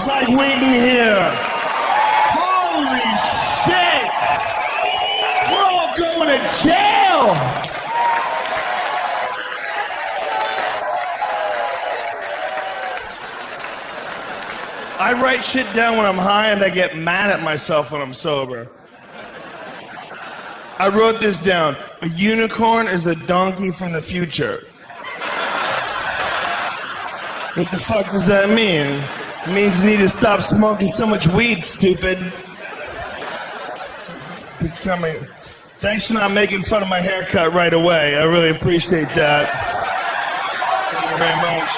smells like weed in here. Holy shit. We're all going to jail. I write shit down when I'm high and I get mad at myself when I'm sober. I wrote this down. A unicorn is a donkey from the future. What the fuck does that mean? It means you need to stop smoking so much weed, stupid. Thanks for not making fun of my haircut right away. I really appreciate that. Thank you very much.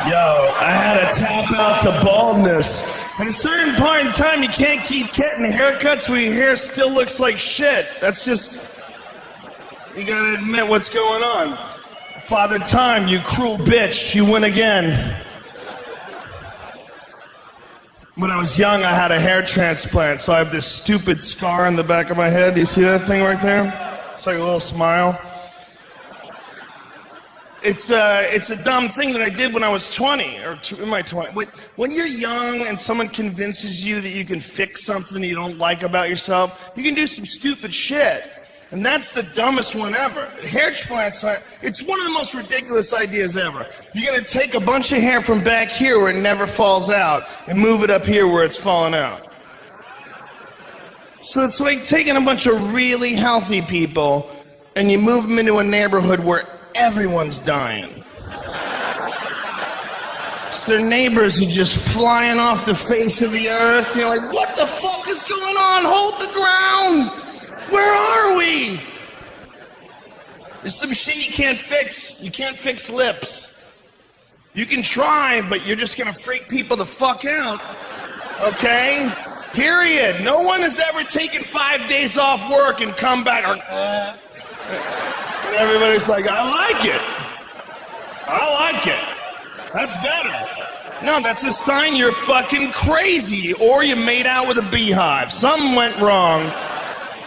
Yo, I had to tap out to baldness. At a certain point in time, you can't keep getting haircuts where your hair still looks like shit. That's just... You gotta admit what's going on. Father Time, you cruel bitch, you win again. When I was young, I had a hair transplant, so I have this stupid scar on the back of my head. Do you see that thing right there? It's like a little smile. It's a dumb thing that I did when I was 20, or in my 20s. When you're young and someone convinces you that you can fix something you don't like about yourself, you can do some stupid shit. And that's the dumbest one ever. Hair transplants, it's one of the most ridiculous ideas ever. You're gonna take a bunch of hair from back here where it never falls out and move it up here where it's falling out. So it's like taking a bunch of really healthy people and you move them into a neighborhood where everyone's dying. It's their neighbors are just flying off the face of the earth. You're like, what the fuck is going on? Hold the ground! Where are we? There's some shit you can't fix. You can't fix lips. You can try, but you're just gonna freak people the fuck out. Okay? Period. No one has ever taken 5 days off work and come back. And everybody's like, I like it. I like it. That's better. No, that's a sign you're fucking crazy, or you made out with a beehive. Something went wrong.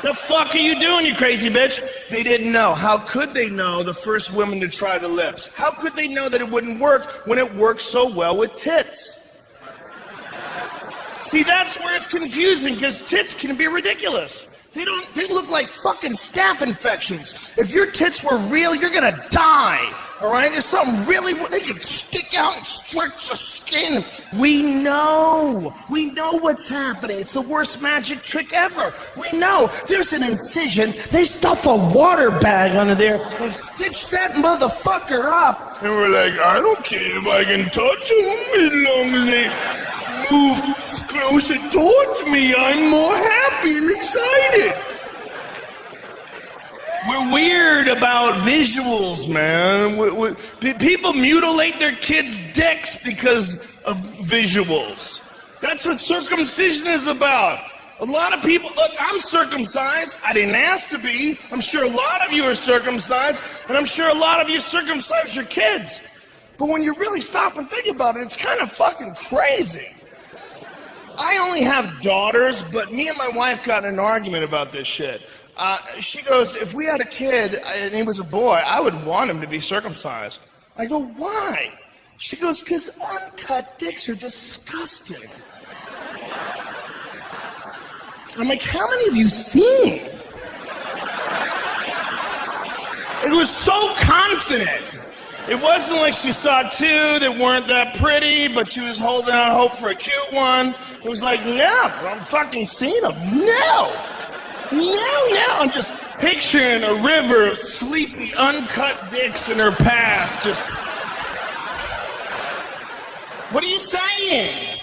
The fuck are you doing, you crazy bitch? They didn't know. How could they know the first woman to try the lips? How could they know that it wouldn't work when it works so well with tits? See, that's where it's confusing, because tits can be ridiculous. They look like fucking staph infections. If your tits were real, you're gonna die. All right? There's something really, they can stick out and stretch the skin. We know what's happening. It's the worst magic trick ever. We know there's an incision. They stuff a water bag under there and stitch that motherfucker up. And we're like, I don't care if I can touch them as long as they move closer towards me. I'm more happy and excited. We're weird about visuals, man. People mutilate their kids' dicks because of visuals. That's what circumcision is about. A lot of people, look, I'm circumcised. I didn't ask to be. I'm sure a lot of you are circumcised, and I'm sure a lot of you circumcise your kids. But when you really stop and think about it, it's kind of fucking crazy. I only have daughters, but me and my wife got in an argument about this shit. She goes, if we had a kid and he was a boy, I would want him to be circumcised. I go, why? She goes, because uncut dicks are disgusting. I'm like, how many have you seen? It was so confident. It wasn't like she saw two that weren't that pretty, but she was holding out hope for a cute one. It was like, no, I'm fucking seeing them. No. I'm just picturing a river of sleepy, uncut dicks in her past. Just, what are you saying?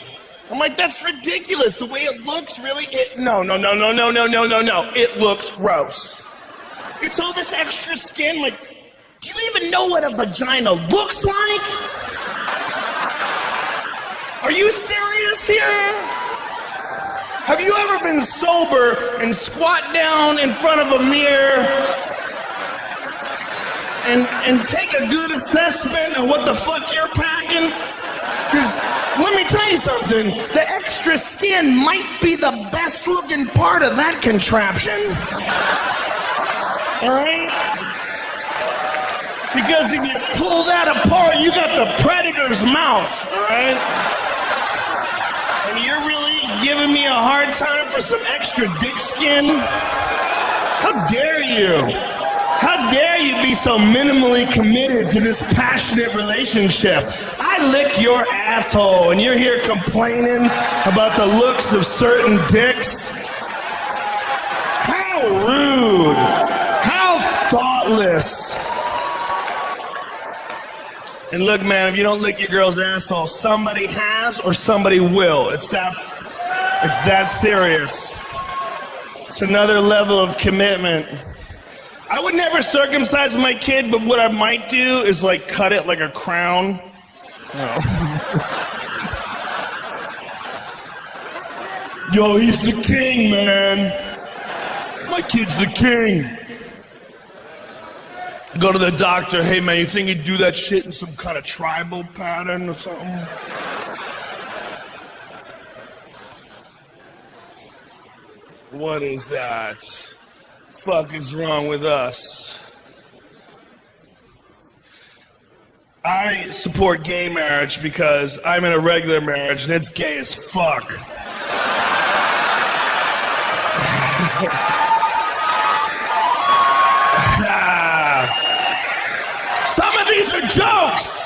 I'm like, that's ridiculous. The way it looks, really, no. It looks gross. It's all this extra skin, like, do you even know what a vagina looks like? Are you serious here? Have you ever been sober and squat down in front of a mirror and take a good assessment of what the fuck you're packing? Because let me tell you something, the extra skin might be the best looking part of that contraption. All right? Because if you pull that apart, you got the predator's mouth, all right? giving me a hard time for some extra dick skin? How dare you? How dare you be so minimally committed to this passionate relationship? I lick your asshole and you're here complaining about the looks of certain dicks? How rude! How thoughtless! And look, man, if you don't lick your girl's asshole, somebody has or somebody will. It's that serious. It's another level of commitment. I would never circumcise my kid, but what I might do is like cut it like a crown. Yo, he's the king, man. My kid's the king. Go to the doctor. Hey, man, you think you'd do that shit in some kind of tribal pattern or something? What is that? Fuck is wrong with us? I support gay marriage because I'm in a regular marriage and it's gay as fuck. Some of these are jokes.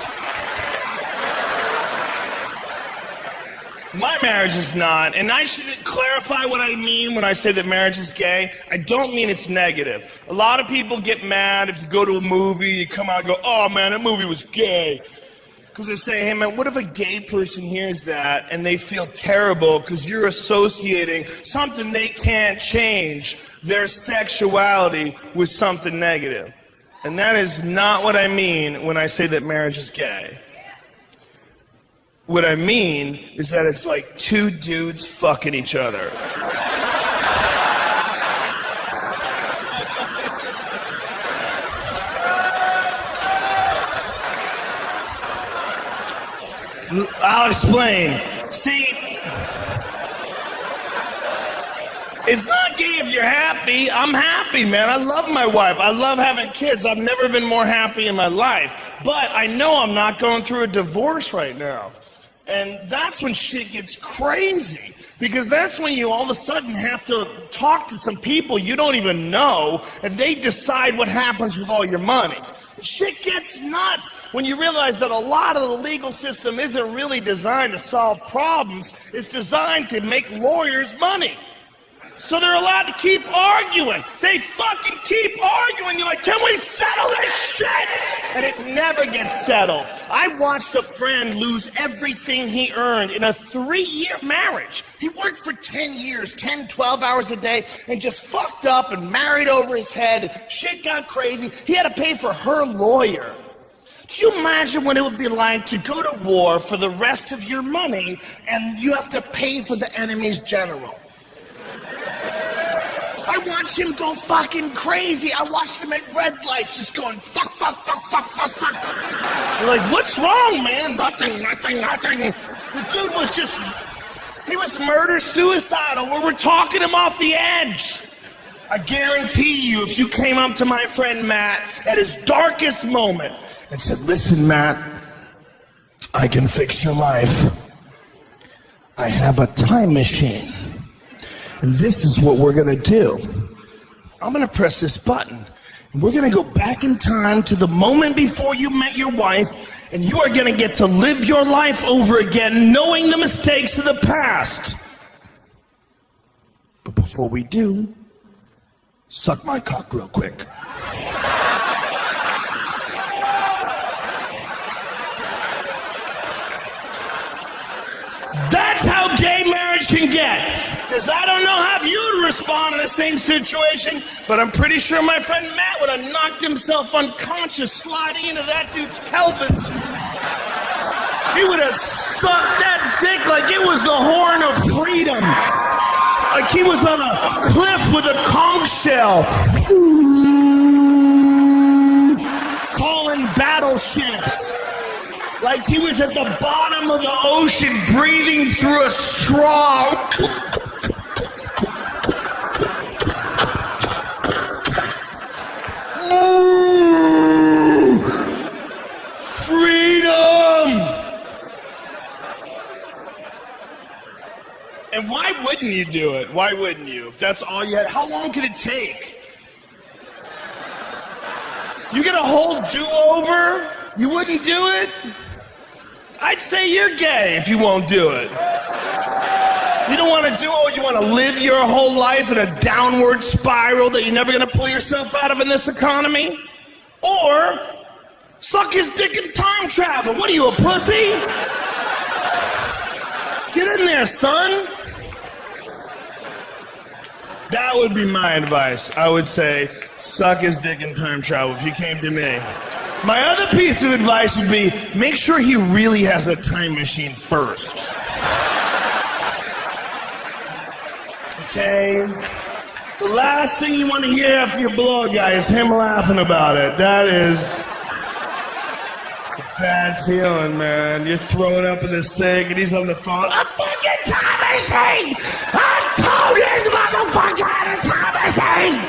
My marriage is not, and I should clarify what I mean when I say that marriage is gay. I don't mean it's negative. A lot of people get mad if you go to a movie, you come out and go, oh man, that movie was gay. Because they say, hey man, what if a gay person hears that and they feel terrible because you're associating something they can't change, their sexuality, with something negative. And that is not what I mean when I say that marriage is gay. What I mean is that it's like two dudes fucking each other. I'll explain. See, it's not gay if you're happy. I'm happy, man. I love my wife. I love having kids. I've never been more happy in my life. But I know I'm not going through a divorce right now. And that's when shit gets crazy. Because that's when you all of a sudden have to talk to some people you don't even know, and they decide what happens with all your money. Shit gets nuts when you realize that a lot of the legal system isn't really designed to solve problems. It's designed to make lawyers money. So they're allowed to keep arguing. They fucking keep arguing. You're like, can we settle this shit? And it never gets settled. I watched a friend lose everything he earned in a 3-year marriage. He worked for 10 years, 10, 12 hours a day, and just fucked up and married over his head. Shit got crazy. He had to pay for her lawyer. Can you imagine what it would be like to go to war for the rest of your money and you have to pay for the enemy's general? I watched him go fucking crazy. I watched him at red lights just going fuck, fuck, fuck, fuck, fuck, fuck. You're like, what's wrong, man? Nothing, nothing, nothing. The dude was just, he was murder-suicidal. We were talking him off the edge. I guarantee you, if you came up to my friend Matt at his darkest moment and said, listen, Matt, I can fix your life. I have a time machine. And this is what we're gonna do. I'm gonna press this button. And we're gonna go back in time to the moment before you met your wife, and you are gonna get to live your life over again, knowing the mistakes of the past. But before we do, suck my cock real quick. That's how gay marriage can get. Because I don't know how you'd respond in the same situation, but I'm pretty sure my friend Matt would have knocked himself unconscious sliding into that dude's pelvis. He would have sucked that dick like it was the horn of freedom. Like he was on a cliff with a conch shell. Calling battleships. Like he was at the bottom of the ocean breathing through a straw. Freedom! And why wouldn't you do it? Why wouldn't you? If that's all you had, how long could it take? You get a whole do-over? You wouldn't do it? I'd say you're gay if you won't do it. You don't want to do it, you want to live your whole life in a downward spiral that you're never going to pull yourself out of in this economy? Or suck his dick and time travel. What are you, a pussy? Get in there, son. That would be my advice. I would say, suck his dick and time travel if you came to me. My other piece of advice would be, make sure he really has a time machine first. Okay? The last thing you want to hear after you blow a guy is him laughing about it. That is... it's a bad feeling, man. You're throwing up in the sink and he's on the phone. A fucking time machine! I told this motherfucker had a time machine!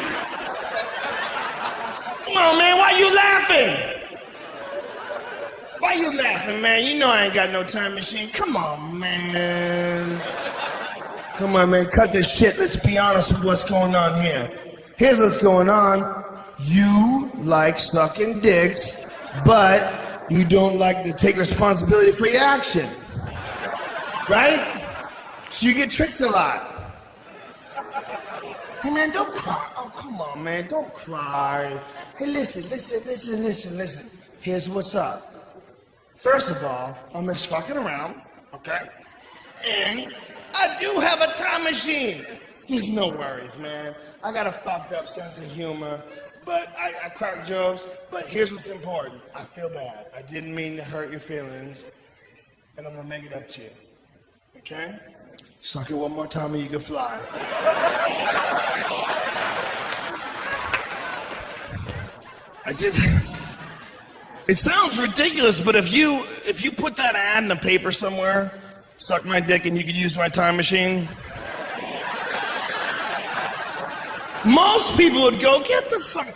Come on, man, why you laughing? Why you laughing, man? You know I ain't got no time machine. Come on, man. Come on, man, cut this shit. Let's be honest with what's going on here. Here's what's going on. You like sucking dicks, but you don't like to take responsibility for your action. Right? So you get tricked a lot. Hey, man, don't cry. Oh, come on, man, don't cry. Hey, listen. Here's what's up. First of all, I'm just fucking around, okay? And I do have a time machine. There's no worries, man. I got a fucked up sense of humor, but I crack jokes. But here's what's important. I feel bad. I didn't mean to hurt your feelings, and I'm gonna make it up to you. Okay? Suck it one more time and you can fly. I did. It sounds ridiculous, but if you put that ad in the paper somewhere, suck my dick and you could use my time machine, most people would go, get the fuck.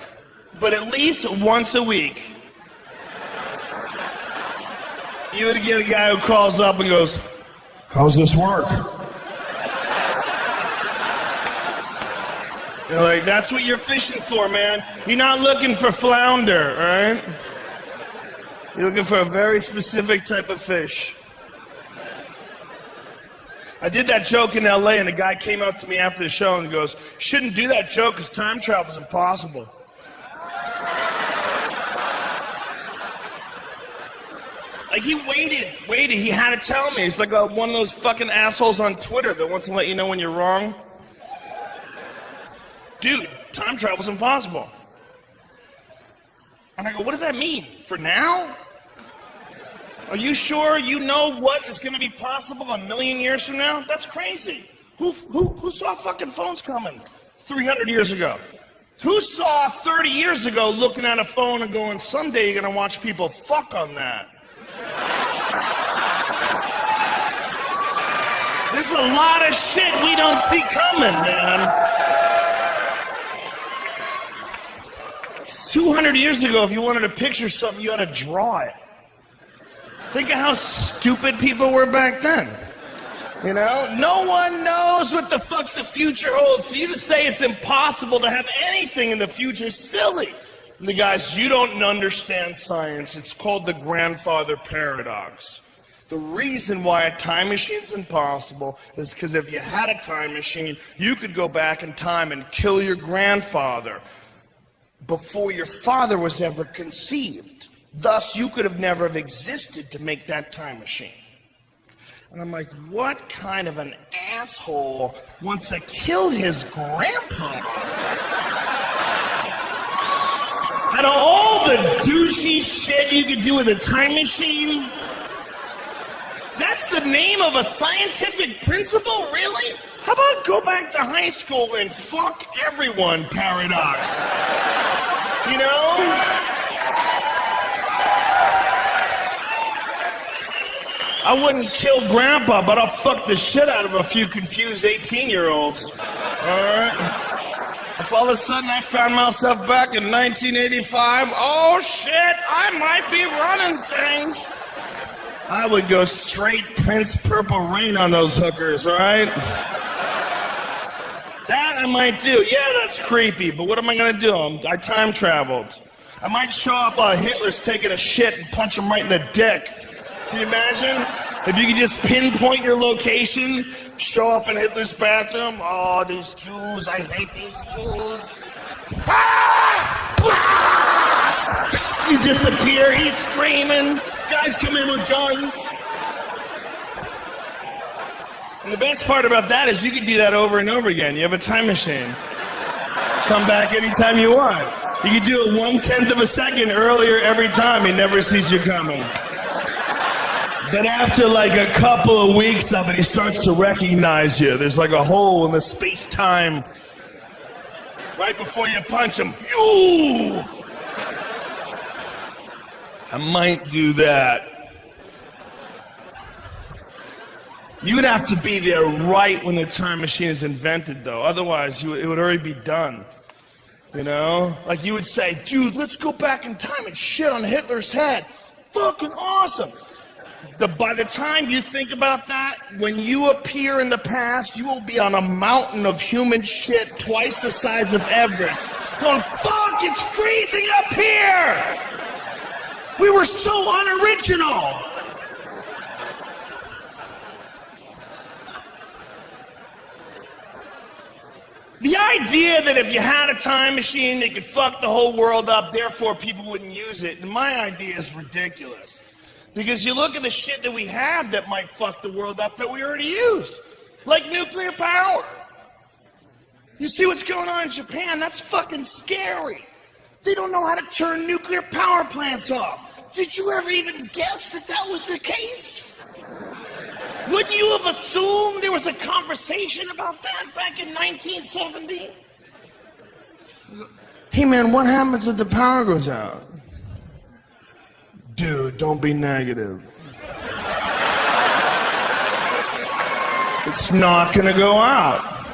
But at least once a week, you would get a guy who calls up and goes, how's this work? You're like, that's what you're fishing for, man. You're not looking for flounder, all right? You're looking for a very specific type of fish. I did that joke in LA and the guy came up to me after the show and goes, shouldn't do that joke because time travel is impossible. Like he waited, he had to tell me. He's like one of those fucking assholes on Twitter that wants to let you know when you're wrong. Dude, time travel's impossible. And I go, what does that mean? For now? Are you sure you know what is going to be possible a million years from now? That's crazy. Who saw fucking phones coming 300 years ago? Who saw 30 years ago looking at a phone and going, someday you're going to watch people fuck on that? There's a lot of shit we don't see coming, man. 200 years ago, if you wanted to picture something, you had to draw it. Think of how stupid people were back then. You know? No one knows what the fuck the future holds. So you to say it's impossible to have anything in the future is silly. And the guys, you don't understand science. It's called the grandfather paradox. The reason why a time machine's impossible is because if you had a time machine, you could go back in time and kill your grandfather before your father was ever conceived. Thus, you could have never have existed to make that time machine. And I'm like, what kind of an asshole wants to kill his grandpa? Out of all the douchey shit you could do with a time machine, that's the name of a scientific principle, really? How about go back to high school and fuck everyone paradox? You know? I wouldn't kill Grandpa, but I'll fuck the shit out of a few confused 18-year-olds. Alright? If all of a sudden I found myself back in 1985, oh shit, I might be running things. I would go straight Prince Purple Rain on those hookers, all right? That I might do. Yeah, that's creepy, but what am I gonna do? I time traveled. I might show up while Hitler's taking a shit and punch him right in the dick. Can you imagine? If you could just pinpoint your location, show up in Hitler's bathroom. Oh, these Jews, I hate these Jews. Ah! Ah! You disappear, he's screaming. Guys come in with guns. And the best part about that is you can do that over and over again. You have a time machine. Come back anytime you want. You can do it 1/10 of a second earlier every time. He never sees you coming. But after like a couple of weeks of it, he starts to recognize you. There's like a hole in the space-time right before you punch him. You! I might do that. You would have to be there right when the time machine is invented, though. Otherwise, it would already be done. You know? Like you would say, dude, let's go back in time and shit on Hitler's head. Fucking awesome. By the time you think about that, when you appear in the past, you will be on a mountain of human shit twice the size of Everest. Going, fuck, it's freezing up here! We were so unoriginal! The idea that if you had a time machine, they could fuck the whole world up, therefore people wouldn't use it, in my idea is ridiculous. Because you look at the shit that we have that might fuck the world up that we already used. Like nuclear power. You see what's going on in Japan? That's fucking scary. They don't know how to turn nuclear power plants off. Did you ever even guess that that was the case? Wouldn't you have assumed there was a conversation about that back in 1970? Hey man, what happens if the power goes out? Dude, don't be negative. It's not gonna go out.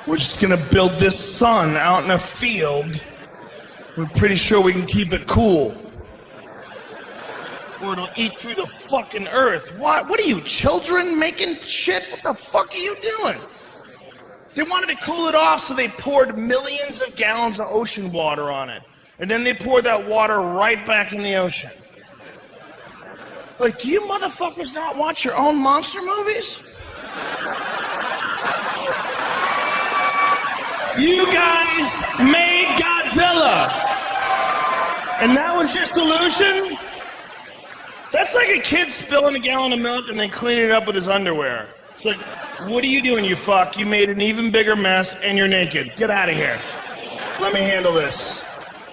We're just gonna build this sun out in a field. We're pretty sure we can keep it cool. Or it'll eat through the fucking earth. What are you, children making shit? What the fuck are you doing? They wanted to cool it off, so they poured millions of gallons of ocean water on it. And then they poured that water right back in the ocean. Like, do you motherfuckers not watch your own monster movies? You guys made Godzilla. And that was your solution? That's like a kid spilling a gallon of milk and then cleaning it up with his underwear. It's like, what are you doing, you fuck? You made an even bigger mess and you're naked. Get out of here. Let me handle this.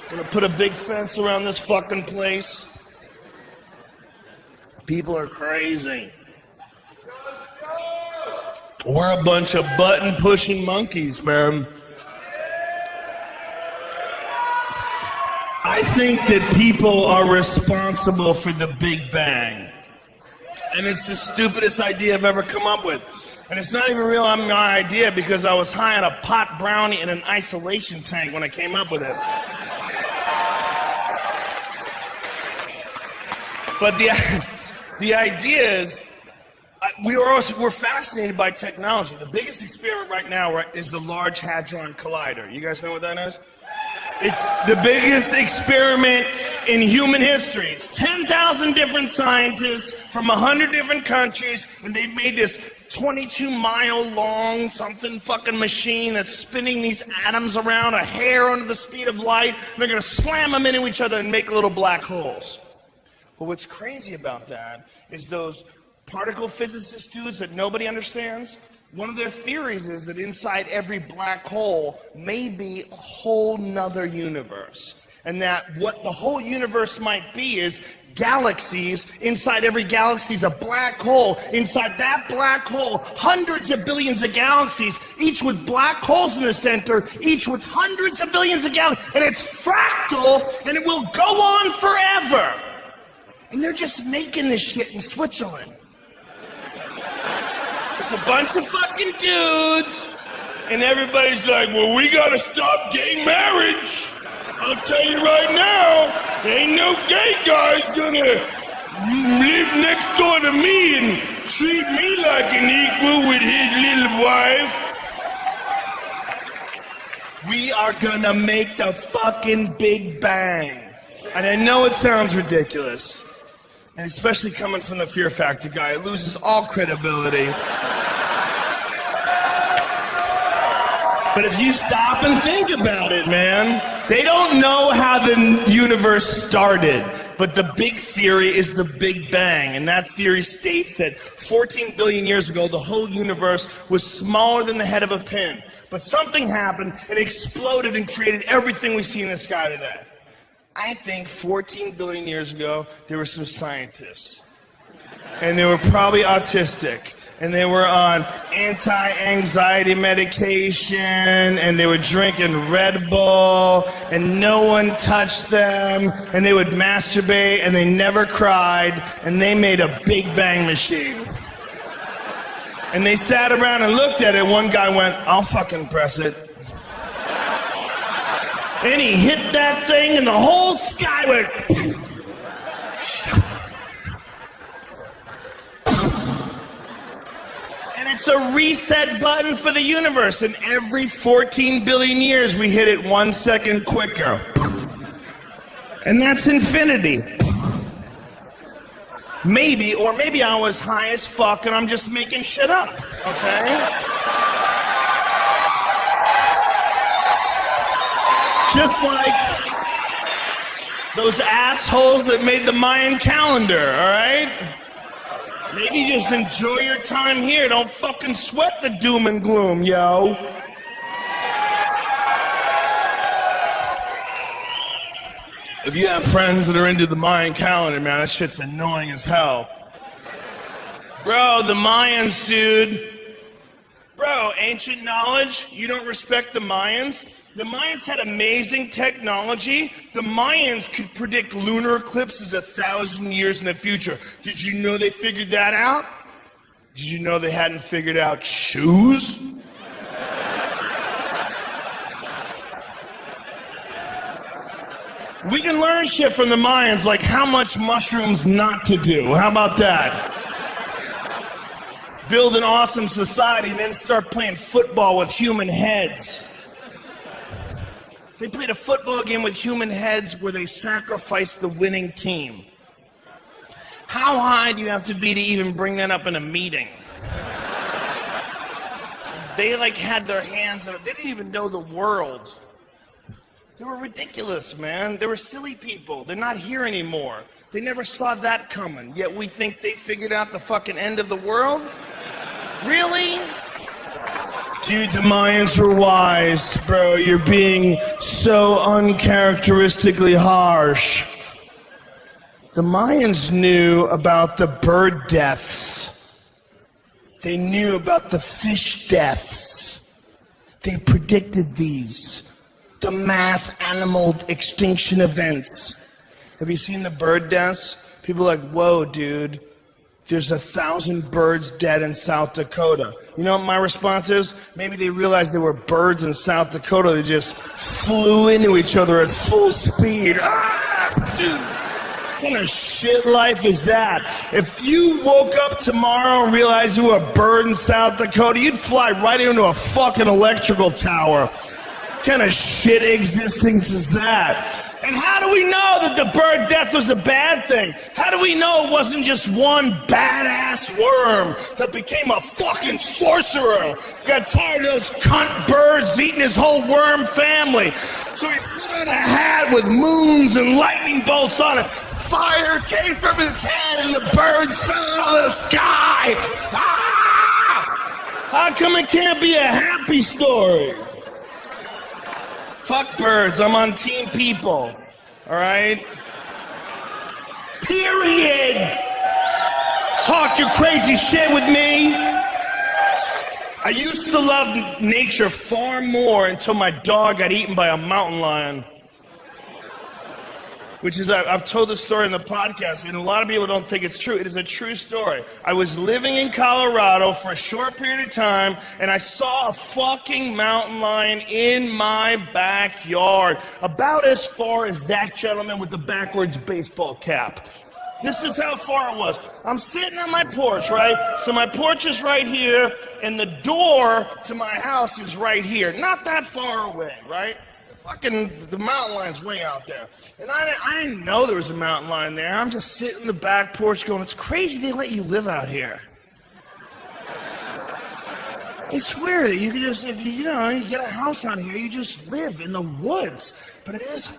I'm gonna put a big fence around this fucking place. People are crazy. We're a bunch of button-pushing monkeys, man. I think that people are responsible for the Big Bang. And it's the stupidest idea I've ever come up with. And it's not even really my idea because I was high on a pot brownie in an isolation tank when I came up with it. But the idea is, we're fascinated by technology. The biggest experiment right now is the Large Hadron Collider. You guys know what that is? It's the biggest experiment in human history. It's 10,000 different scientists from 100 different countries, and they've made this 22-mile-long something fucking machine that's spinning these atoms around a hair under the speed of light, and they're gonna slam them into each other and make little black holes. But what's crazy about that is those particle physicist dudes that nobody understands, one of their theories is that inside every black hole may be a whole nother universe. And that what the whole universe might be is galaxies. Inside every galaxy is a black hole. Inside that black hole, hundreds of billions of galaxies, each with black holes in the center, each with hundreds of billions of galaxies. And it's fractal, and it will go on forever. And they're just making this shit in Switzerland. It's a bunch of fucking dudes, and everybody's like, well, we gotta stop gay marriage. I'll tell you right now, there ain't no gay guys gonna live next door to me and treat me like an equal with his little wife. We are gonna make the fucking Big Bang. And I know it sounds ridiculous, and especially coming from the Fear Factor guy, it loses all credibility. But if you stop and think about it, man, they don't know how the universe started. But the big theory is the Big Bang. And that theory states that 14 billion years ago, the whole universe was smaller than the head of a pin. But something happened and exploded and created everything we see in the sky today. I think 14 billion years ago, there were some scientists. And they were probably autistic. And they were on anti-anxiety medication, and they were drinking Red Bull, and no one touched them, and they would masturbate, and they never cried, and they made a Big Bang machine. And they sat around and looked at it. One guy went, I'll fucking press it. And he hit that thing, and the whole sky went... It's a reset button for the universe, and every 14 billion years we hit it 1 second quicker. And that's infinity. Maybe, or maybe I was high as fuck and I'm just making shit up, okay? Just like those assholes that made the Mayan calendar, all right? Maybe just enjoy your time here. Don't fucking sweat the doom and gloom, yo. If you have friends that are into the Mayan calendar, man, that shit's annoying as hell. Bro, the Mayans, dude. Bro, ancient knowledge, you don't respect the Mayans? The Mayans had amazing technology. The Mayans could predict lunar eclipses 1,000 years in the future. Did you know they figured that out? Did you know they hadn't figured out shoes? We can learn shit from the Mayans, like how much mushrooms not to do. How about that? Build an awesome society and then start playing football with human heads. They played a football game with human heads where they sacrificed the winning team. How high do you have to be to even bring that up in a meeting? They like had their hands up. They didn't even know the world. They were ridiculous, man. They were silly people. They're not here anymore. They never saw that coming. Yet we think they figured out the fucking end of the world? Really? Dude, the Mayans were wise, bro. You're being so uncharacteristically harsh. The Mayans knew about the bird deaths. They knew about the fish deaths. They predicted these. The mass animal extinction events. Have you seen the bird deaths? People are like, whoa, dude. There's 1,000 birds dead in South Dakota. You know what my response is? Maybe they realized there were birds in South Dakota that just flew into each other at full speed. Ah, dude, what kind of shit life is that? If you woke up tomorrow and realized you were a bird in South Dakota, you'd fly right into a fucking electrical tower. What kind of shit existence is that? And how do we know that the bird death was a bad thing? How do we know it wasn't just one badass worm that became a fucking sorcerer? Got tired of those cunt birds eating his whole worm family. So he put on a hat with moons and lightning bolts on it. Fire came from his head and the birds fell out of the sky. Ah! How come it can't be a happy story? Fuck birds, I'm on team people, all right? Period! Talk your crazy shit with me. I used to love nature far more until my dog got eaten by a mountain lion. Which is, I've told this story in the podcast, and a lot of people don't think it's true. It is a true story. I was living in Colorado for a short period of time, and I saw a fucking mountain lion in my backyard, about as far as that gentleman with the backwards baseball cap. This is how far it was. I'm sitting on my porch, right? So my porch is right here, and the door to my house is right here. Not that far away, right? The mountain line's way out there. And I didn't know there was a mountain line there. I'm just sitting in the back porch going, it's crazy they let you live out here. It's weird that you can just, if you get a house out here, you just live in the woods. But it is,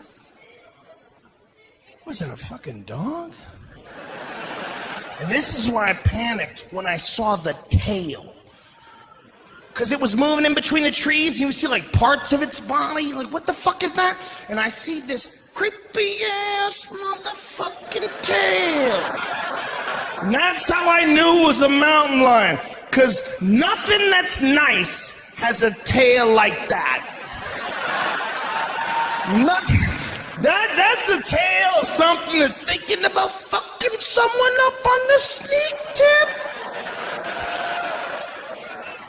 was that a fucking dog? And this is why I panicked when I saw the tail. Because it was moving in between the trees, and you would see like parts of its body. Like, what the fuck is that? And I see this creepy ass motherfucking tail. And that's how I knew it was a mountain lion. Because nothing that's nice has a tail like that. Nothing. That's the tail of something that's thinking about fucking someone up on the sneak tip.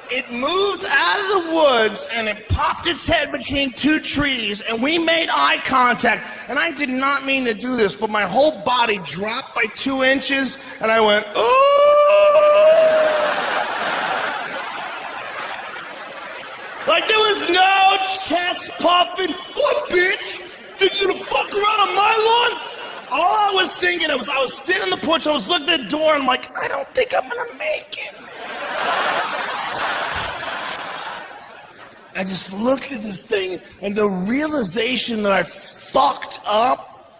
It moved out of the woods and it popped its head between two trees and we made eye contact. And I did not mean to do this, but my whole body dropped by 2 inches and I went, oh! Like there was no chest puffing. What, bitch? Think you gonna fuck around on my lawn? All I was thinking, I was sitting on the porch, I was looking at the door, and I'm like, I don't think I'm gonna make it. I just looked at this thing, and the realization that I fucked up,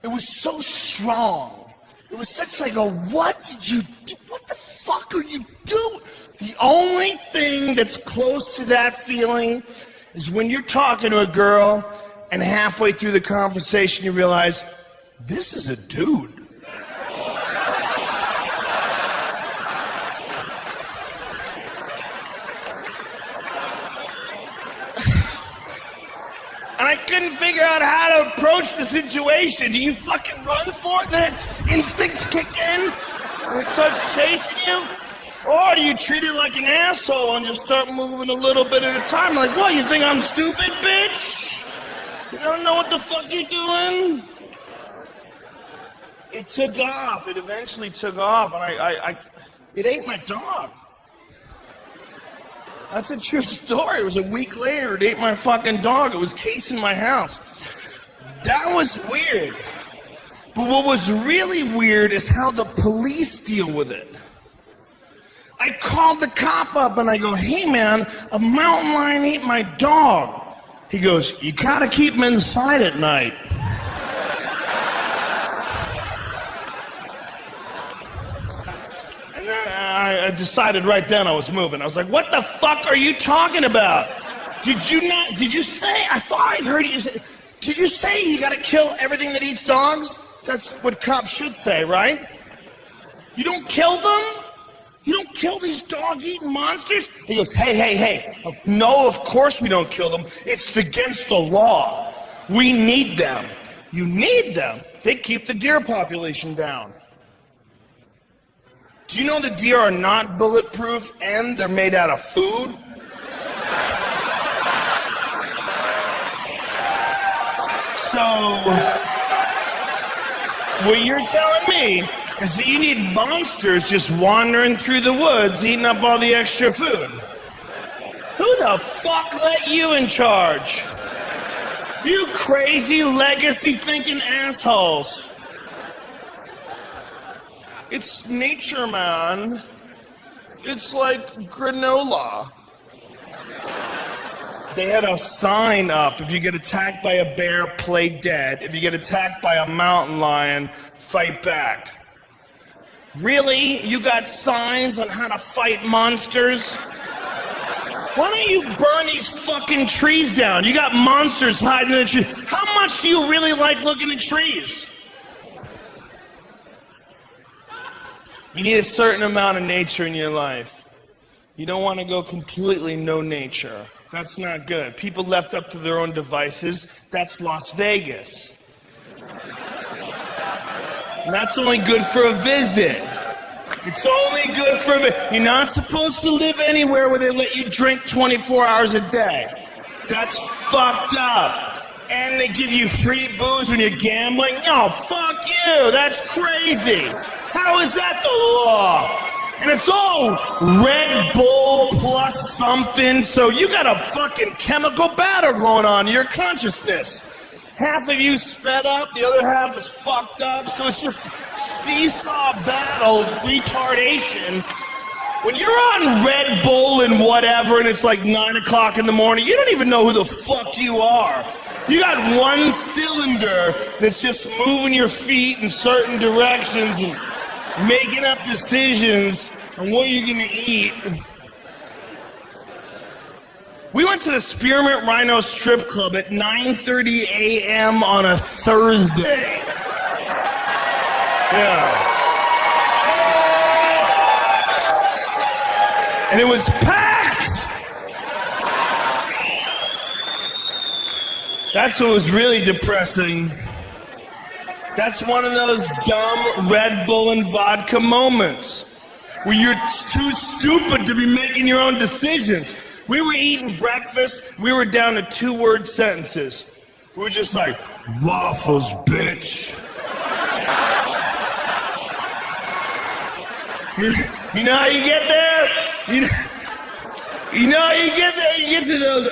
it was so strong. It was such like a, what did you do? What the fuck are you doing? The only thing that's close to that feeling is when you're talking to a girl, and halfway through the conversation you realize, this is a dude. And I couldn't figure out how to approach the situation. Do you fucking run for it, then its instincts kick in, and it starts chasing you? Or do you treat it like an asshole and just start moving a little bit at a time? Like, what, you think I'm stupid, bitch? You don't know what the fuck you're doing? It took off. It eventually took off, and it ate my dog. That's a true story. It was a week later. It ate my fucking dog. It was casing my house. That was weird. But what was really weird is how the police deal with it. I called the cop up and I go, hey man, a mountain lion ate my dog. He goes, you gotta keep him inside at night. And then I decided right then I was moving. I was like, what the fuck are you talking about? Did you say, I thought I heard you say, did you say you gotta kill everything that eats dogs? That's what cops should say, right? You don't kill them? You don't kill these dog-eating monsters? He goes, hey. No, of course we don't kill them. It's against the law. We need them. You need them. They keep the deer population down. Do you know the deer are not bulletproof and they're made out of food? So, what you're telling me is that you need monsters just wandering through the woods eating up all the extra food. Who the fuck let you in charge? You crazy legacy-thinking assholes. It's nature, man. It's like granola. They had a sign up, if you get attacked by a bear, play dead. If you get attacked by a mountain lion, fight back. Really? You got signs on how to fight monsters? Why don't you burn these fucking trees down? You got monsters hiding in the trees. How much do you really like looking at trees? You need a certain amount of nature in your life. You don't want to go completely no nature. That's not good. People left up to their own devices, that's Las Vegas. And that's only good for a visit. It's only good for a visit. You're not supposed to live anywhere where they let you drink 24 hours a day. That's fucked up. and they give you free booze when you're gambling. Oh, fuck you. That's crazy. How is that the law? And it's all Red Bull plus something, so you got a fucking chemical battle going on in your consciousness. Half of you sped up, the other half is fucked up, so it's just seesaw battle retardation. When you're on Red Bull and whatever, and it's like 9 o'clock in the morning, you don't even know who the fuck you are. You got one cylinder that's just moving your feet in certain directions and making up decisions on what you're gonna eat. We went to the Spearmint Rhino Strip Club at 9:30 a.m. on a Thursday. Yeah. And it was packed! That's what was really depressing. That's one of those dumb Red Bull and vodka moments where you're too stupid to be making your own decisions. We were eating breakfast, we were down to 2-word sentences. We were just like, waffles, bitch. You know how you get there? You know how you get there? You get to those,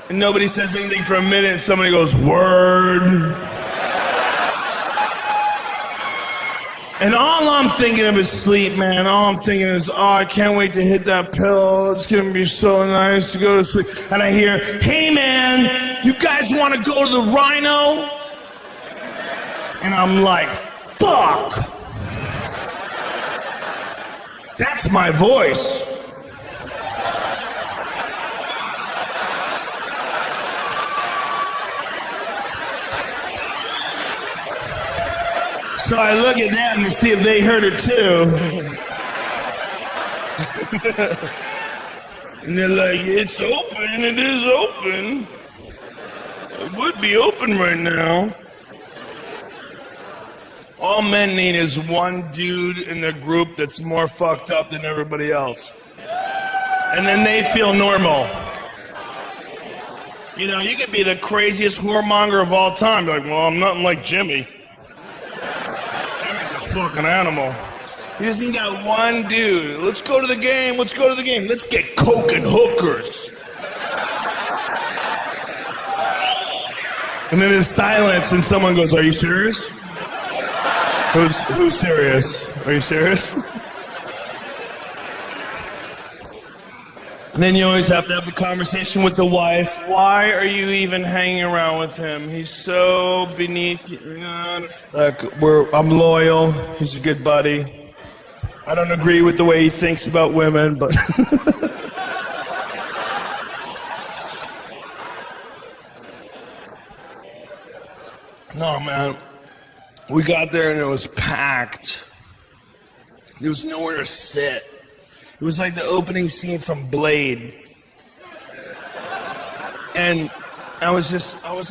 and nobody says anything for a minute, and somebody goes, word. And all I'm thinking of is sleep, man. All I'm thinking is, oh, I can't wait to hit that pill. It's gonna be so nice to go to sleep. And I hear, hey man, you guys wanna go to the Rhino? And I'm like, fuck! That's my voice. So I look at them to see if they heard it too. And they're like, it's open, it is open. It would be open right now. All men need is one dude in the group that's more fucked up than everybody else. And then they feel normal. You know, you could be the craziest whoremonger of all time. Like, well, I'm nothing like Jimmy. Fucking animal. He just got one dude. Let's go to the game. Let's go to the game. Let's get coke and hookers. And then there's silence, and someone goes, "Are you serious? Who's serious? Are you serious?" And then you always have to have the conversation with the wife. Why are you even hanging around with him? He's so beneath you. Like, I'm loyal. He's a good buddy. I don't agree with the way he thinks about women, but... No, man. We got there and it was packed. There was nowhere to sit. It was like the opening scene from Blade. And I was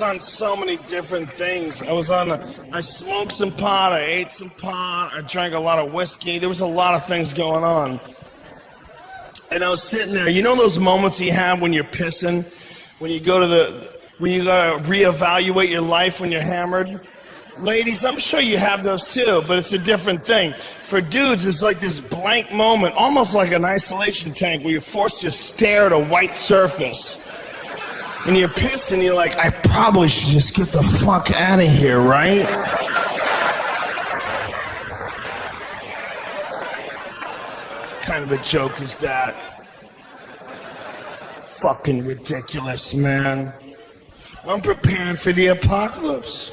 on so many different things. I smoked some pot, I ate some pot, I drank a lot of whiskey. There was a lot of things going on. And I was sitting there. You know those moments you have when you're pissing? When you gotta reevaluate your life when you're hammered? Ladies, I'm sure you have those too, but it's a different thing. For dudes, it's like this blank moment, almost like an isolation tank where you're forced to stare at a white surface. And you're pissed and you're like, I probably should just get the fuck out of here, right? What kind of a joke is that? Fucking ridiculous, man. I'm preparing for the apocalypse.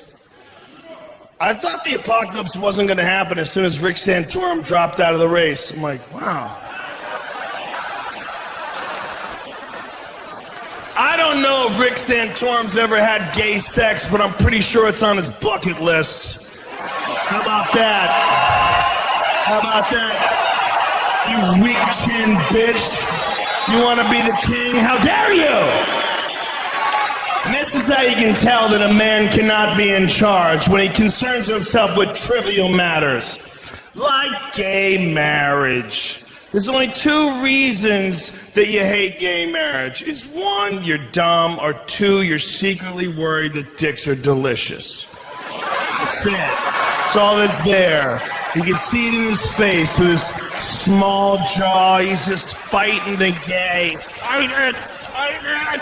I thought the apocalypse wasn't going to happen as soon as Rick Santorum dropped out of the race. I'm like, wow. I don't know if Rick Santorum's ever had gay sex, but I'm pretty sure it's on his bucket list. How about that? How about that? You weak-chinned bitch. You want to be the king? How dare you? And this is how you can tell that a man cannot be in charge, when he concerns himself with trivial matters, like gay marriage. There's only two reasons that you hate gay marriage. Is one, you're dumb, or two, you're secretly worried that dicks are delicious. That's it. That's all that's there. You can see it in his face with his small jaw. He's just fighting the gay. Fight it! Fight it!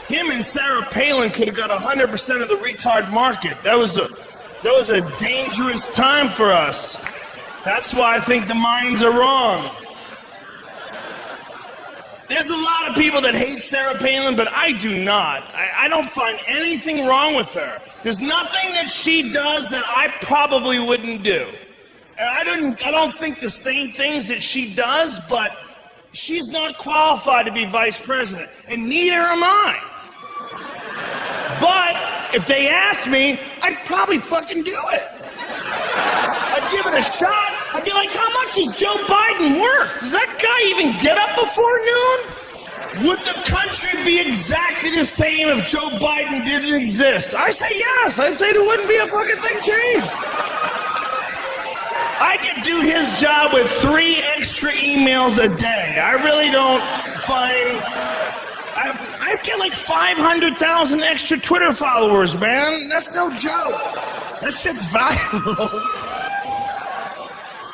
Him and Sarah Palin could have got 100% of the retard market. That was a dangerous time for us. That's why I think the minds are wrong. There's a lot of people that hate Sarah Palin, but I do not. I don't find anything wrong with her. There's nothing that she does that I probably wouldn't do. And I don't think the same things that she does, but she's not qualified to be vice president, and neither am I. But if they asked me, I'd probably fucking do it. I'd give it a shot. I'd be like, how much does Joe Biden work? Does that guy even get up before noon? Would the country be exactly the same if Joe Biden didn't exist? I say yes. I say there wouldn't be a fucking thing changed. I could do his job with 3 extra emails a day. I really don't find... I get like 500,000 extra Twitter followers, man. That's no joke. That shit's valuable.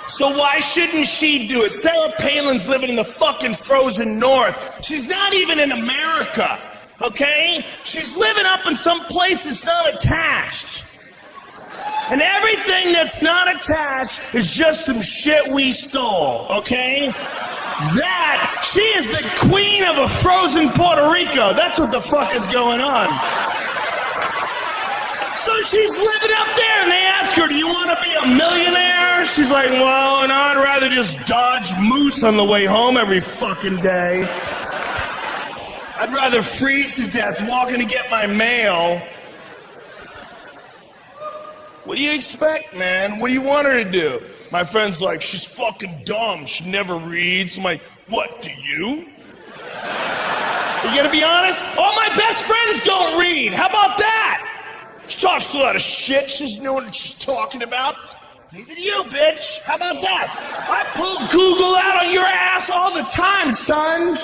So why shouldn't she do it? Sarah Palin's living in the fucking frozen north. She's not even in America, okay? She's living up in some place that's not attached. And everything that's not attached is just some shit we stole, okay? That, she is the queen of a frozen Puerto Rico. That's what the fuck is going on. So she's living up there, and they ask her, do you want to be a millionaire? She's like, well, and I'd rather just dodge moose on the way home every fucking day. I'd rather freeze to death walking to get my mail. What do you expect, man? What do you want her to do? My friend's like, she's fucking dumb. She never reads. I'm like, what, do you? You gonna be honest? All my best friends don't read. How about that? She talks a lot of shit. She doesn't know what she's talking about. Neither do you, bitch. How about that? I pull Google out on your ass all the time, son.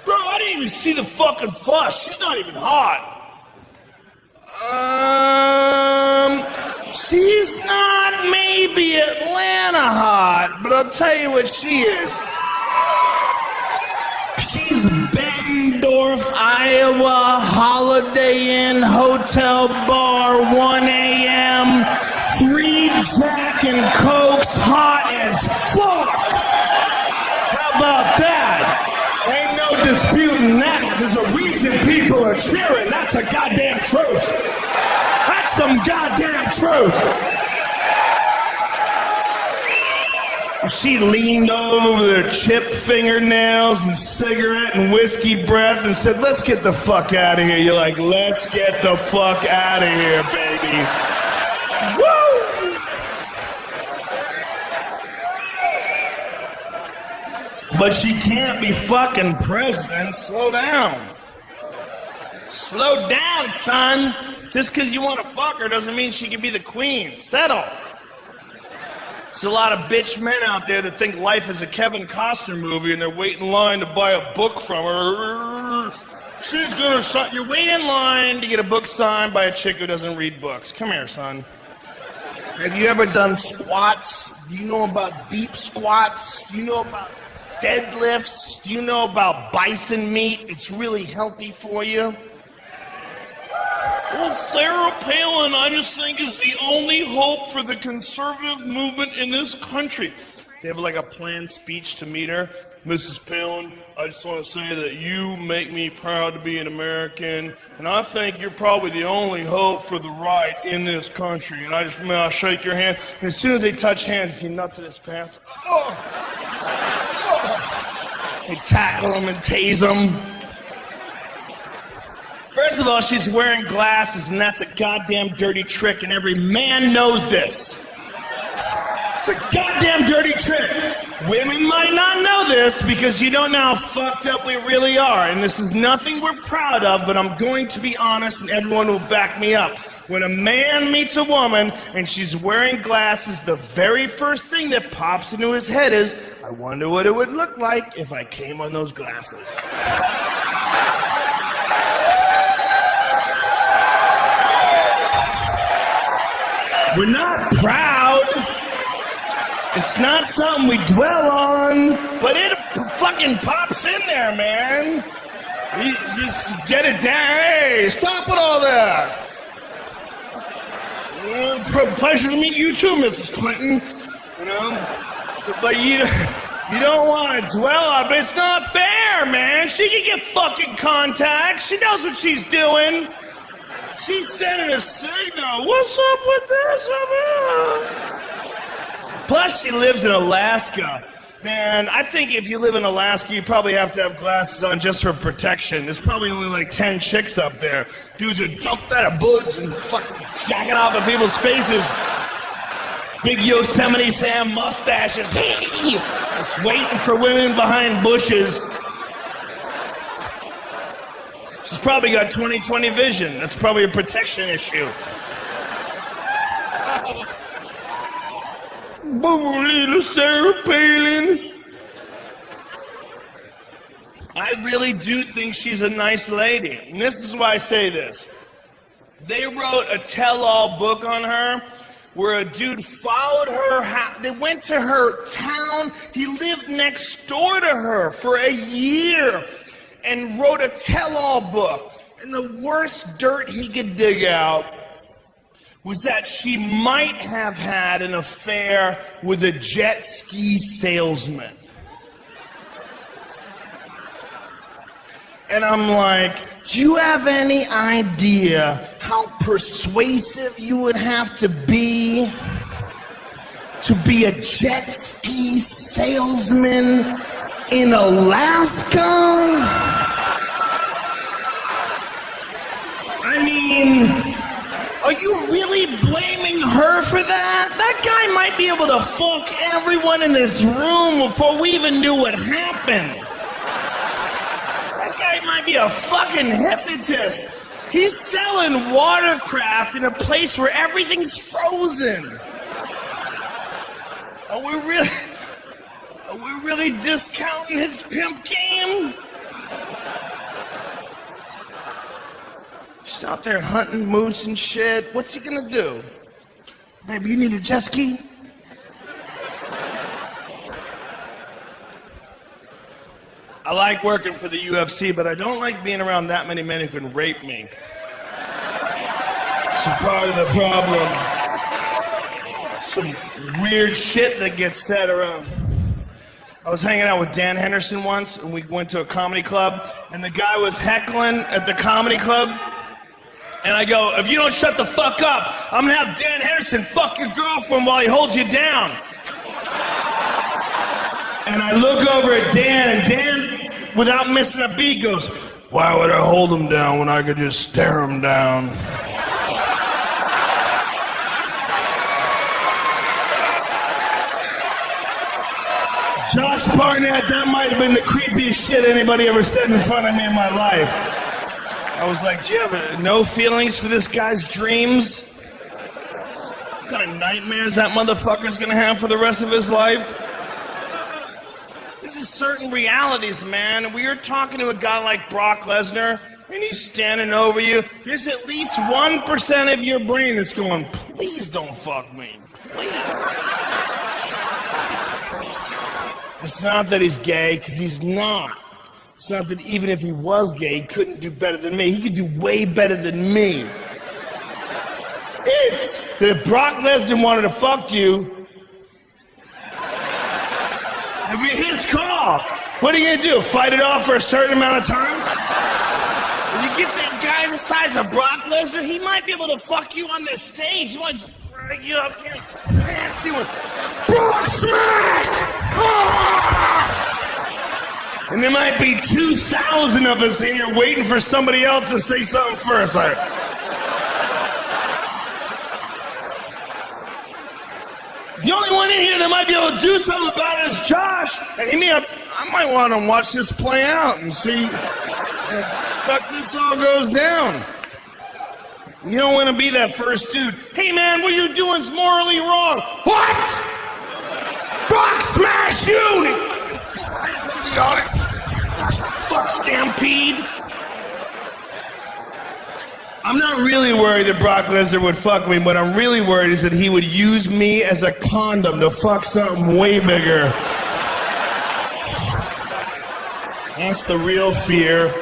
Bro, I didn't even see the fucking fuss. She's not even hot. She's not maybe Atlanta hot, but I'll tell you what she is. She's Bettendorf, Iowa, Holiday Inn, Hotel Bar, 1 a.m., 3 Jack and Cokes, hot as fuck. How about that? Ain't no disputing that. There's a reason people are cheering. That's a goddamn truth. That's some goddamn truth. She leaned over with her chipped fingernails and cigarette and whiskey breath and said, let's get the fuck out of here. You're like, let's get the fuck out of here, baby. Woo! But she can't be fucking president. Slow down. Slow down, son. Just because you want to fuck her doesn't mean she can be the queen. Settle. There's a lot of bitch men out there that think life is a Kevin Costner movie and they're waiting in line to buy a book from her. She's gonna sign. You wait in line to get a book signed by a chick who doesn't read books. Come here, son. Have you ever done squats? Do you know about deep squats? Do you know about deadlifts? Do you know about bison meat? It's really healthy for you. Well, Sarah Palin, I just think, is the only hope for the conservative movement in this country. They have like a planned speech to meet her. Mrs. Palin, I just want to say that you make me proud to be an American, and I think you're probably the only hope for the right in this country. And I'll shake your hand, and as soon as they touch hands, he nuts in his pants. Oh. Oh. They tackle him and tase him. First of all, she's wearing glasses, and that's a goddamn dirty trick, and every man knows this. It's a goddamn dirty trick. Women might not know this because you don't know how fucked up we really are, and this is nothing we're proud of, but I'm going to be honest, and everyone will back me up. When a man meets a woman and she's wearing glasses, the very first thing that pops into his head is, I wonder what it would look like if I came on those glasses. We're not proud. It's not something we dwell on, but it fucking pops in there, man. You just get it down. Hey, stop with all that. Pleasure to meet you too, Mrs. Clinton. You know, but you don't want to dwell on it. But it's not fair, man. She can get fucking contacts. She knows what she's doing. She's sending a signal. What's up with this? Plus, she lives in Alaska. Man, I think if you live in Alaska, you probably have to have glasses on just for protection. There's probably only like 10 chicks up there. Dudes are jumping out of buds and fucking jacking off at people's faces. Big Yosemite Sam mustaches. Just waiting for women behind bushes. She's probably got 20/20 vision. That's probably a protection issue. Sarah Palin. I really do think she's a nice lady. And this is why I say this. They wrote a tell-all book on her where a dude followed her house. They went to her town. He lived next door to her for a year and wrote a tell-all book. And the worst dirt he could dig out was that she might have had an affair with a jet ski salesman. And I'm like, do you have any idea how persuasive you would have to be a jet ski salesman in Alaska? I mean, are you really blaming her for that? That guy might be able to fuck everyone in this room before we even knew what happened. That guy might be a fucking hypnotist. He's selling watercraft in a place where everything's frozen. Are we really discounting his pimp game? She's out there hunting moose and shit. What's he gonna do? Baby, you need a jet ski? I like working for the UFC, but I don't like being around that many men who can rape me. It's a part of the problem. Some weird shit that gets said around. I was hanging out with Dan Henderson once, and we went to a comedy club, and the guy was heckling at the comedy club. And I go, if you don't shut the fuck up, I'm gonna have Dan Henderson fuck your girlfriend while he holds you down. And I look over at Dan, and Dan, without missing a beat, goes, why would I hold him down when I could just stare him down? Josh Barnett, that might have been the creepiest shit anybody ever said in front of me in my life. I was like, do you have no feelings for this guy's dreams? What kind of nightmares that motherfucker's gonna have for the rest of his life? This is certain realities, man. And we are talking to a guy like Brock Lesnar, and he's standing over you. There's at least 1% of your brain that's going, please don't fuck me. Please. It's not that he's gay, because he's not. It's not that even if he was gay, he couldn't do better than me. He could do way better than me. It's that if Brock Lesnar wanted to fuck you, it'd be his call. What are you gonna do? Fight it off for a certain amount of time? When you get that guy the size of Brock Lesnar, he might be able to fuck you on this stage. He might just drag you up here, pants you, Brock smash! Ah! And there might be 2,000 of us in here waiting for somebody else to say something first. Like, the only one in here that might be able to do something about it is Josh. And I might want to watch this play out and see if fuck this all goes down. You don't want to be that first dude. Hey man, what you're doing is morally wrong. What? Fuck smash you! Fuck Stampede. I'm not really worried that Brock Lesnar would fuck me. What I'm really worried is that he would use me as a condom to fuck something way bigger. That's the real fear.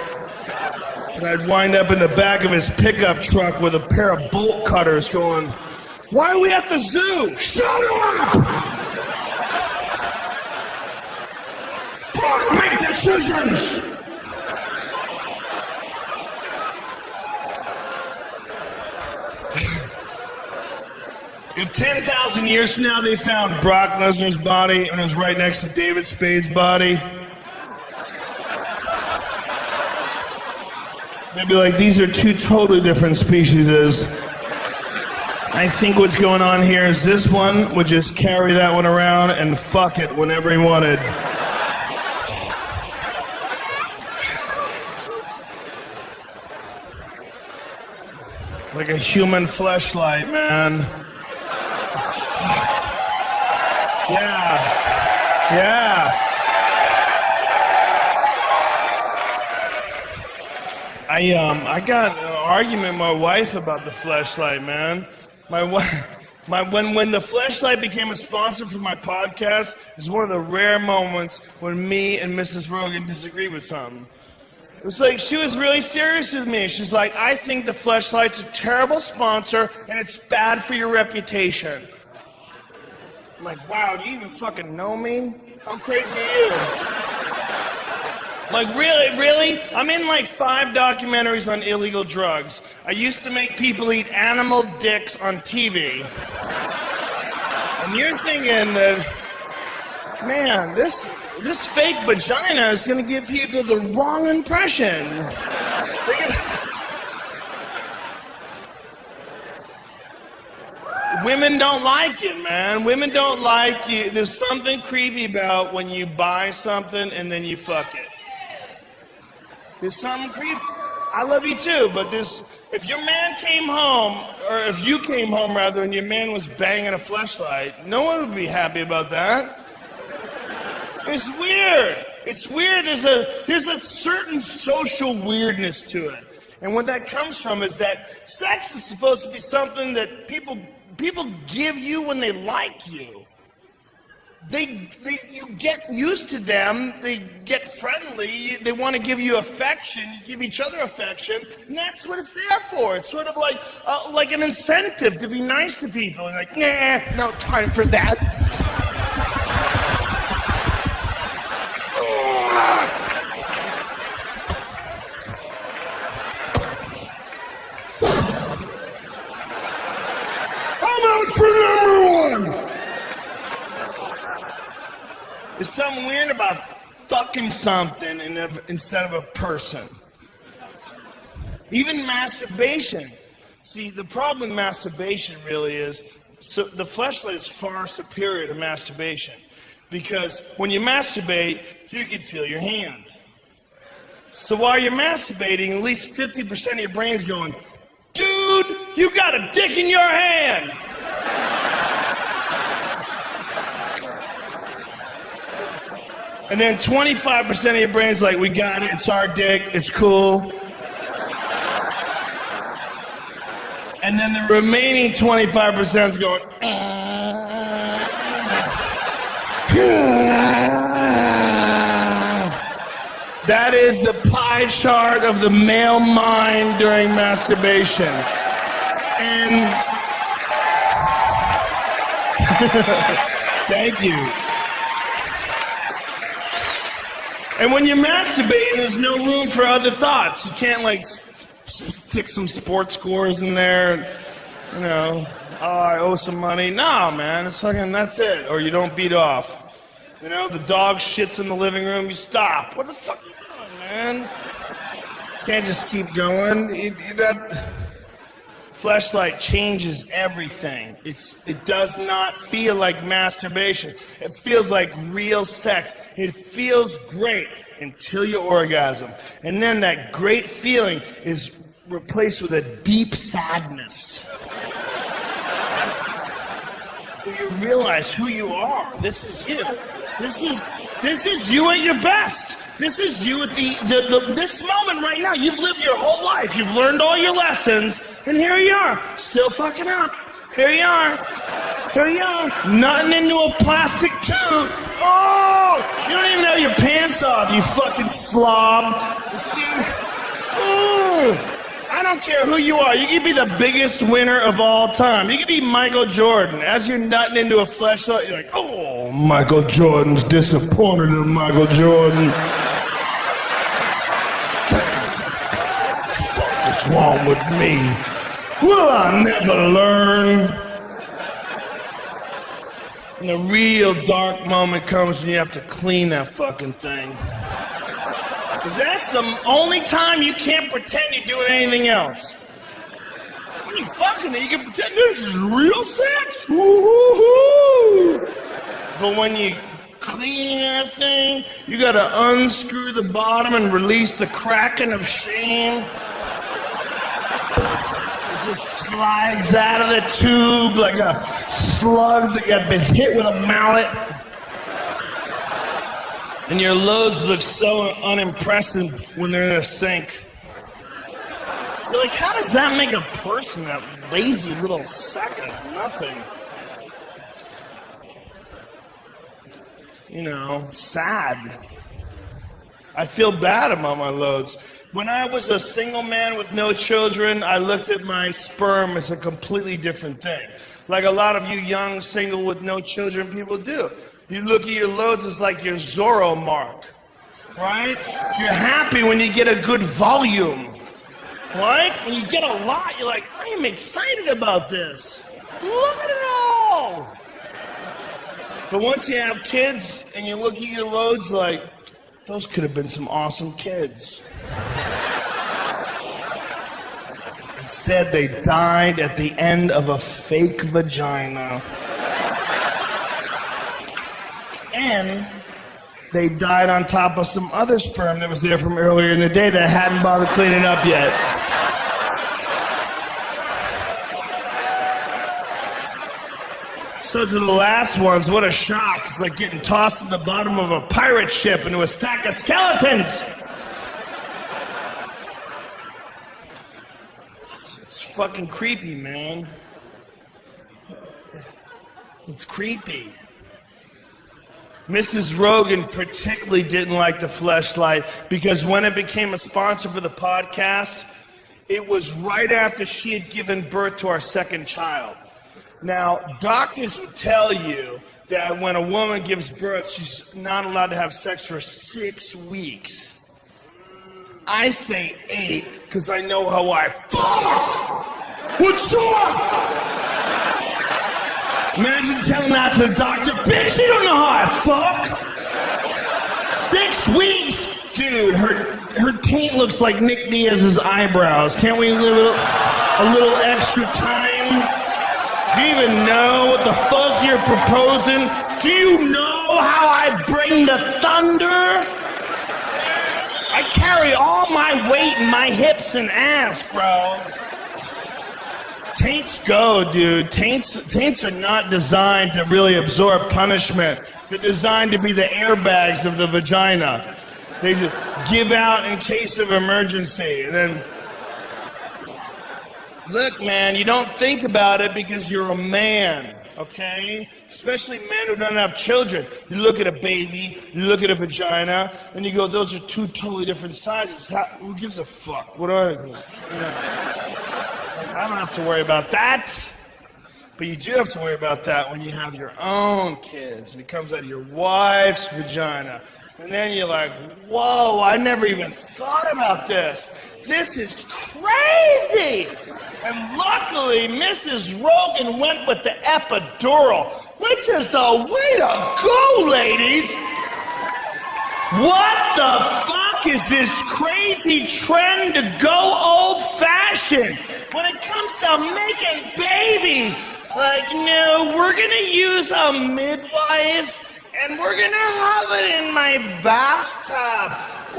And I'd wind up in the back of his pickup truck with a pair of bolt cutters going, why are we at the zoo? Shut up! Fuck, make decisions! If 10,000 years from now they found Brock Lesnar's body and it was right next to David Spade's body, they'd be like, these are two totally different species. I think what's going on here is this one would just carry that one around and fuck it whenever he wanted. Like a human fleshlight, man. Yeah. I got an argument with my wife about the fleshlight, man. When the fleshlight became a sponsor for my podcast, is one of the rare moments when me and Mrs. Rogan disagreed with something. It was like she was really serious with me. She's like, I think the fleshlight's a terrible sponsor and it's bad for your reputation. I'm like, wow, do you even fucking know me? How crazy are you? Like, really? I'm in like 5 documentaries on illegal drugs. I used to make people eat animal dicks on TV. And you're thinking that, man, this fake vagina is gonna give people the wrong impression. Women don't like it, man. Women don't like you. There's something creepy about when you buy something and then you fuck it. There's something creepy. I love you too, but if your man came home, or if you came home rather, and your man was banging a fleshlight, no one would be happy about that. It's weird. It's weird. There's a certain social weirdness to it. And what that comes from is that sex is supposed to be something that people give you when they like you. You get used to them, they get friendly, they want to give you affection, you give each other affection, and that's what it's there for. It's sort of like an incentive to be nice to people. And like, nah, no time for that. I'm out for number 1! There's something weird about fucking something instead of a person. Even masturbation. See, the problem with masturbation really is, so the fleshlight is far superior to masturbation. Because when you masturbate, you can feel your hand. So while you're masturbating, at least 50% of your brain's going, dude, you got a dick in your hand! And then 25% of your brain's like, we got it, it's our dick, it's cool. And then the remaining 25% is going, That is the pie chart of the male mind during masturbation. And thank you. And when you're masturbating, there's no room for other thoughts. You can't like stick some sports scores in there, you know, oh, I owe some money. No, man, it's fucking, that's it. Or you don't beat off. You know, the dog shits in the living room, you stop. What the fuck are you doing, man? Can't just keep going. Fleshlight changes everything. It does not feel like masturbation. It feels like real sex. It feels great until you orgasm. And then that great feeling is replaced with a deep sadness. You realize who you are. This is you. This is you at your best. This is you at this moment right now. You've lived your whole life. You've learned all your lessons, and here you are, still fucking up. Here you are. Here you are. Nothing into a plastic tube. Oh! You don't even have your pants off, you fucking slob. You see? Oh! I don't care who you are. You can be the biggest winner of all time. You can be Michael Jordan. As you're nutting into a fleshlight, you're like, oh, Michael Jordan's disappointed in Michael Jordan. What's wrong with me? Will I never learn? And the real dark moment comes when you have to clean that fucking thing. Because that's the only time you can't pretend you're doing anything else. When you fucking it, you can pretend this is real sex. Woo-hoo-hoo. But when you clean that thing, you gotta unscrew the bottom and release the kraken of shame. It just slides out of the tube like a slug that got been hit with a mallet. And your loads look so unimpressive when they're in a sink. You're like, how does that make a person, that lazy little sack of nothing? You know, sad. I feel bad about my loads. When I was a single man with no children, I looked at my sperm as a completely different thing. Like a lot of you young, single with no children people do. You look at your loads as like your Zorro mark, right? You're happy when you get a good volume, right? When you get a lot, you're like, I am excited about this. Look at it all. But once you have kids and you look at your loads like, those could have been some awesome kids. Instead, they died at the end of a fake vagina. And they died on top of some other sperm that was there from earlier in the day that hadn't bothered cleaning up yet. So to the last ones, what a shock. It's like getting tossed in the bottom of a pirate ship into a stack of skeletons. It's fucking creepy, man. It's creepy. Mrs. Rogan particularly didn't like the fleshlight because when it became a sponsor for the podcast, it was right after she had given birth to our second child. Now, doctors would tell you that when a woman gives birth, she's not allowed to have sex for 6 weeks. I say 8 because I know how I fuck. What's up? Imagine telling that to the doctor, bitch, you don't know how I fuck. 6 weeks? Dude, her taint looks like Nick Diaz's eyebrows. Can't we live a little extra time? Do you even know what the fuck you're proposing? Do you know how I bring the thunder? I carry all my weight in my hips and ass, bro. Taints go, dude. Taints are not designed to really absorb punishment. They're designed to be the airbags of the vagina. They just give out in case of emergency. And then, look, man, you don't think about it because you're a man, okay? Especially men who don't have children. You look at a baby, you look at a vagina, and you go, those are two totally different sizes. Who gives a fuck? What are they? I don't have to worry about that. But you do have to worry about that when you have your own kids and it comes out of your wife's vagina. And then you're like, whoa, I never even thought about this. This is crazy. And luckily, Mrs. Rogan went with the epidural, which is the way to go, ladies. What the fuck is this crazy trend to go old-fashioned when it comes to making babies? Like, no, we're gonna use a midwife and we're gonna have it in my bathtub.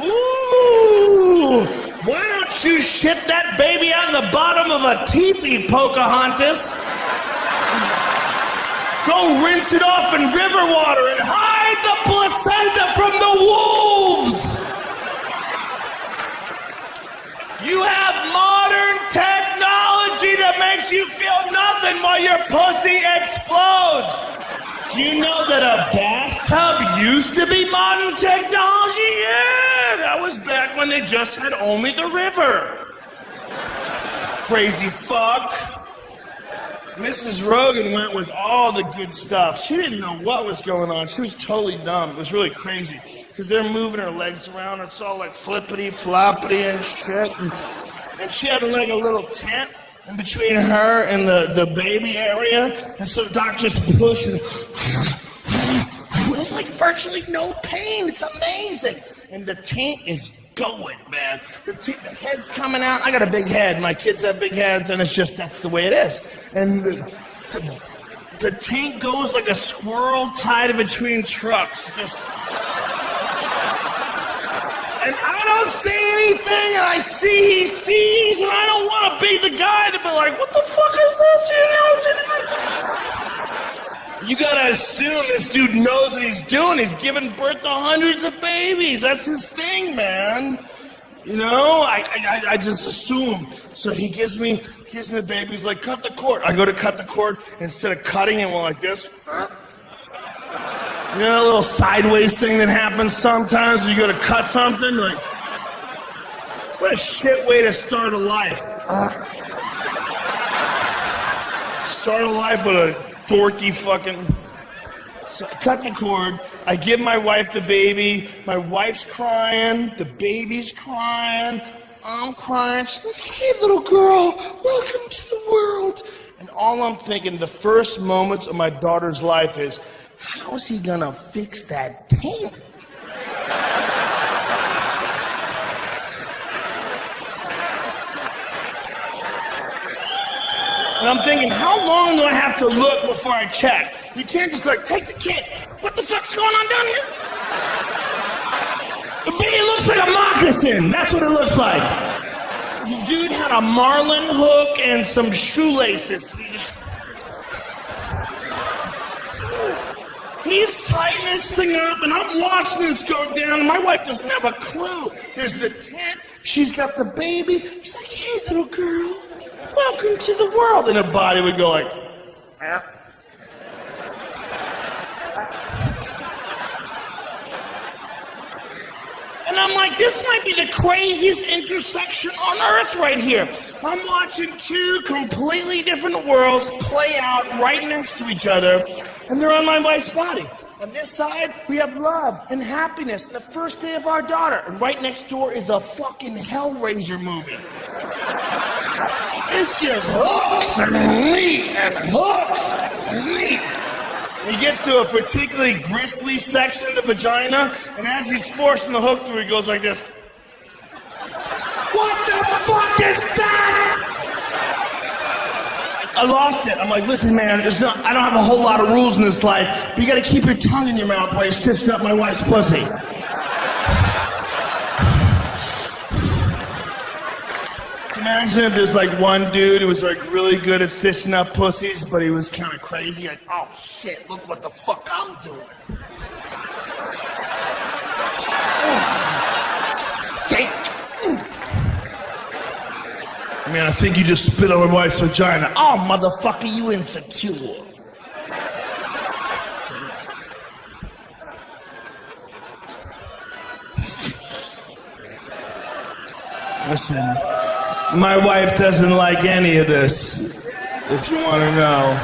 Ooh, Why don't you shit that baby out in the bottom of a teepee, Pocahontas? Go rinse it off in river water and hide the placenta from the wolves! You have modern technology that makes you feel nothing while your pussy explodes. Do you know that a bathtub used to be modern technology? Yeah, that was back when they just had only the river. Crazy fuck. Mrs. Rogan went with all the good stuff. She didn't know what was going on. She was totally dumb. It was really crazy. Because they're moving her legs around. It's all like flippity floppity and shit. And she had like a little tent in between her and the baby area. And so the doc just pushed her. There's like virtually no pain. It's amazing. And the taint is going, man. The head's coming out. I got a big head. My kids have big heads, and it's just, that's the way it is. And the taint goes like a squirrel tied in between trucks. Just... And I don't say anything, and I see he sees, and I don't want to be the guy to be like, what the fuck is this? You gotta assume this dude knows what he's doing. He's giving birth to hundreds of babies. That's his thing, man. You know, I just assume. So he gives me the baby. He's like, cut the cord. I go to cut the cord. Instead of cutting it, well, like this. You know, a little sideways thing that happens sometimes when you go to cut something. Like, what a shit way to start a life. Start a life with a dorky fucking... So I cut the cord. I give my wife the baby. My wife's crying. The baby's crying. I'm crying. She's like, hey, little girl, welcome to the world. And all I'm thinking, the first moments of my daughter's life is, how is he gonna fix that taint? And I'm thinking, how long do I have to look before I check? You can't just like, take the kid. What the fuck's going on down here? The baby looks like a moccasin. That's what it looks like. The dude had a marlin hook and some shoelaces. He's tightening this thing up, and I'm watching this go down, and my wife doesn't have a clue. There's the tent. She's got the baby. She's like, hey, little girl, welcome to the world. And her body would go like, eh. And I'm like, this might be the craziest intersection on earth right here. I'm watching two completely different worlds play out right next to each other, and they're on my wife's body. On this side, we have love and happiness, the first day of our daughter. And right next door is a fucking Hellraiser movie. It's just hooks and meat and hooks and meat. He gets to a particularly gristly section of the vagina, and as he's forcing the hook through, he goes like this. What the fuck is that? I lost it. I'm like, listen, man, I don't have a whole lot of rules in this life, but you gotta keep your tongue in your mouth while you're stitching up my wife's pussy. Imagine if there's like one dude who was like really good at stitching up pussies, but he was kind of crazy. Like, oh shit, look what the fuck I'm doing. Take. Man, I think you just spit on my wife's vagina. Oh, motherfucker, you insecure. Listen. My wife doesn't like any of this, if you want to know.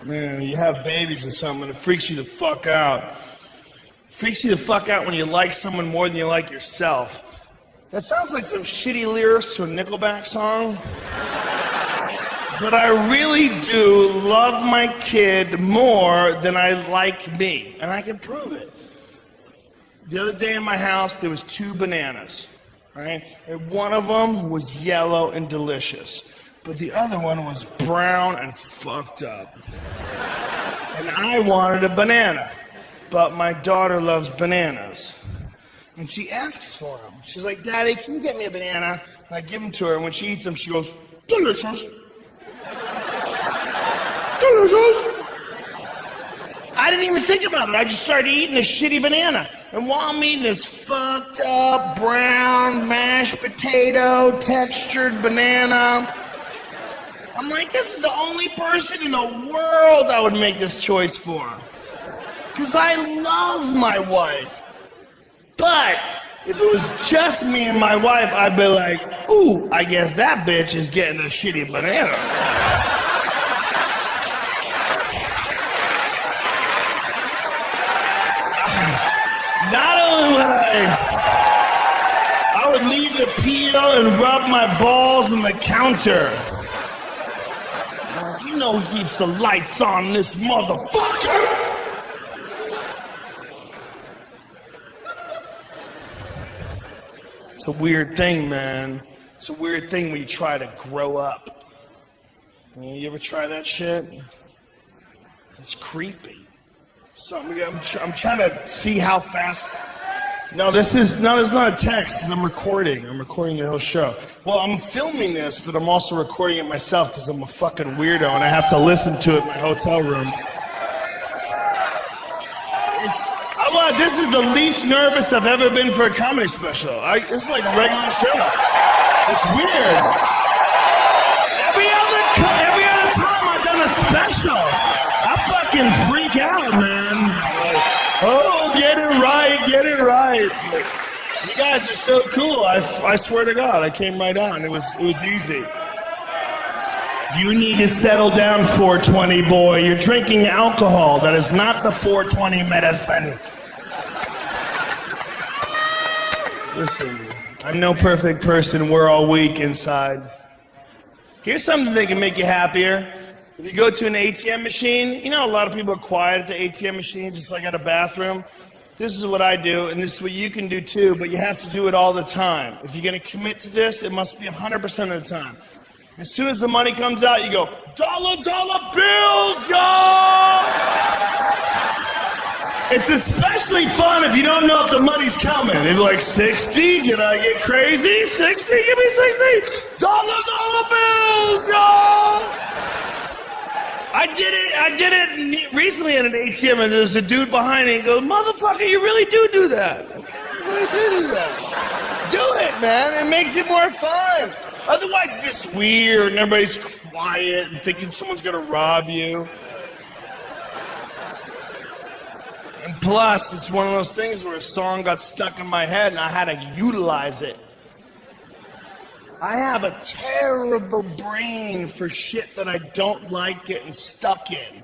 Man, you have babies or something, it freaks you the fuck out. It freaks you the fuck out when you like someone more than you like yourself. That sounds like some shitty lyrics to a Nickelback song. But I really do love my kid more than I like me, and I can prove it. The other day in my house, there was 2 bananas. Right? And one of them was yellow and delicious, but the other one was brown and fucked up. And I wanted a banana, but my daughter loves bananas. And she asks for them. She's like, Daddy, can you get me a banana? And I give them to her, and when she eats them, she goes, delicious. Delicious. I didn't even think about it. I just started eating this shitty banana. And while I'm eating this fucked up, brown, mashed potato, textured banana, I'm like, this is the only person in the world I would make this choice for. Because I love my wife. But if it was just me and my wife, I'd be like, ooh, I guess that bitch is getting a shitty banana. Not only would I would leave the peel and rub my balls on the counter. You know he keeps the lights on, this motherfucker. It's a weird thing, man. It's a weird thing when you try to grow up. You ever try that shit? It's creepy. I'm trying to see how fast. No, this is not a text. I'm recording. I'm recording the whole show. Well, I'm filming this, but I'm also recording it myself because I'm a fucking weirdo and I have to listen to it in my hotel room. This is the least nervous I've ever been for a comedy special. It's like a regular show. It's weird. Every other time I've done a special, I fucking freak out, man. Like, oh, get it right. You guys are so cool. I swear to God, I came right on. It was easy. You need to settle down, 420 boy. You're drinking alcohol. That is not the 420 medicine. Listen, I'm no perfect person. We're all weak inside. Here's something that can make you happier. If you go to an ATM machine, you know a lot of people are quiet at the ATM machine, just like at a bathroom. This is what I do, and this is what you can do too, but you have to do it all the time. If you're going to commit to this, it must be 100% of the time. As soon as the money comes out, you go, dollar bills, y'all! It's especially fun if you don't know if the money's coming. It's like 60, did I get crazy? 60, give me 60. Dollar bills, y'all! I did it recently at an ATM, and there's a dude behind me, and he goes, motherfucker, you really do that. You really do that. Do it, man. It makes it more fun. Otherwise, it's just weird, and everybody's quiet and thinking someone's gonna rob you. And plus, it's one of those things where a song got stuck in my head and I had to utilize it. I have a terrible brain for shit that I don't like getting stuck in.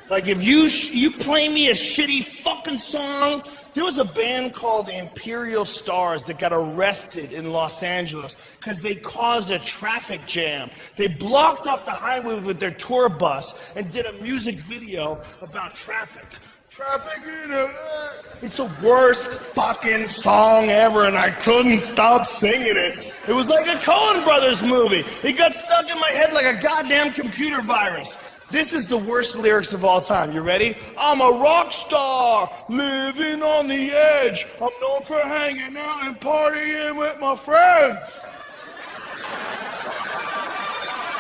Like if you play me a shitty fucking song, there was a band called the Imperial Stars that got arrested in Los Angeles because they caused a traffic jam. They blocked off the highway with their tour bus and did a music video about traffic. Traffic in LA. It's the worst fucking song ever, and I couldn't stop singing it. It was like a Coen Brothers movie. It got stuck in my head like a goddamn computer virus. This is the worst lyrics of all time. You ready? I'm a rock star, living on the edge. I'm known for hanging out and partying with my friends.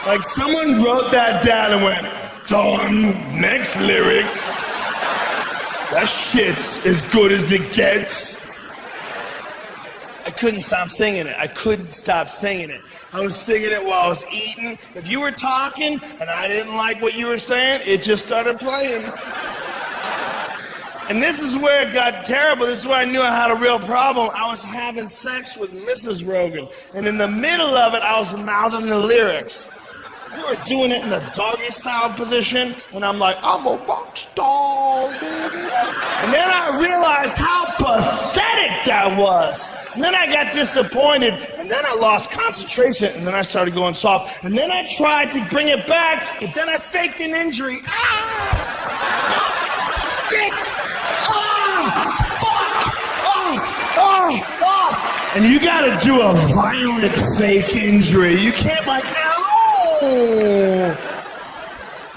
Like someone wrote that down and went, done, next lyric. That shit's as good as it gets. I couldn't stop singing it. I couldn't stop singing it. I was singing it while I was eating. If you were talking and I didn't like what you were saying, it just started playing. And this is where it got terrible. This is where I knew I had a real problem. I was having sex with Mrs. Rogan. And in the middle of it, I was mouthing the lyrics. We were doing it in the doggy style position, and I'm like, I'm a rock star, baby. And then I realized how pathetic that was. And then I got disappointed, and then I lost concentration, and then I started going soft. And then I tried to bring it back, but then I faked an injury. Ah! Shit! Oh! Fuck! Oh! And you gotta do a violent fake injury. You can't like, ow!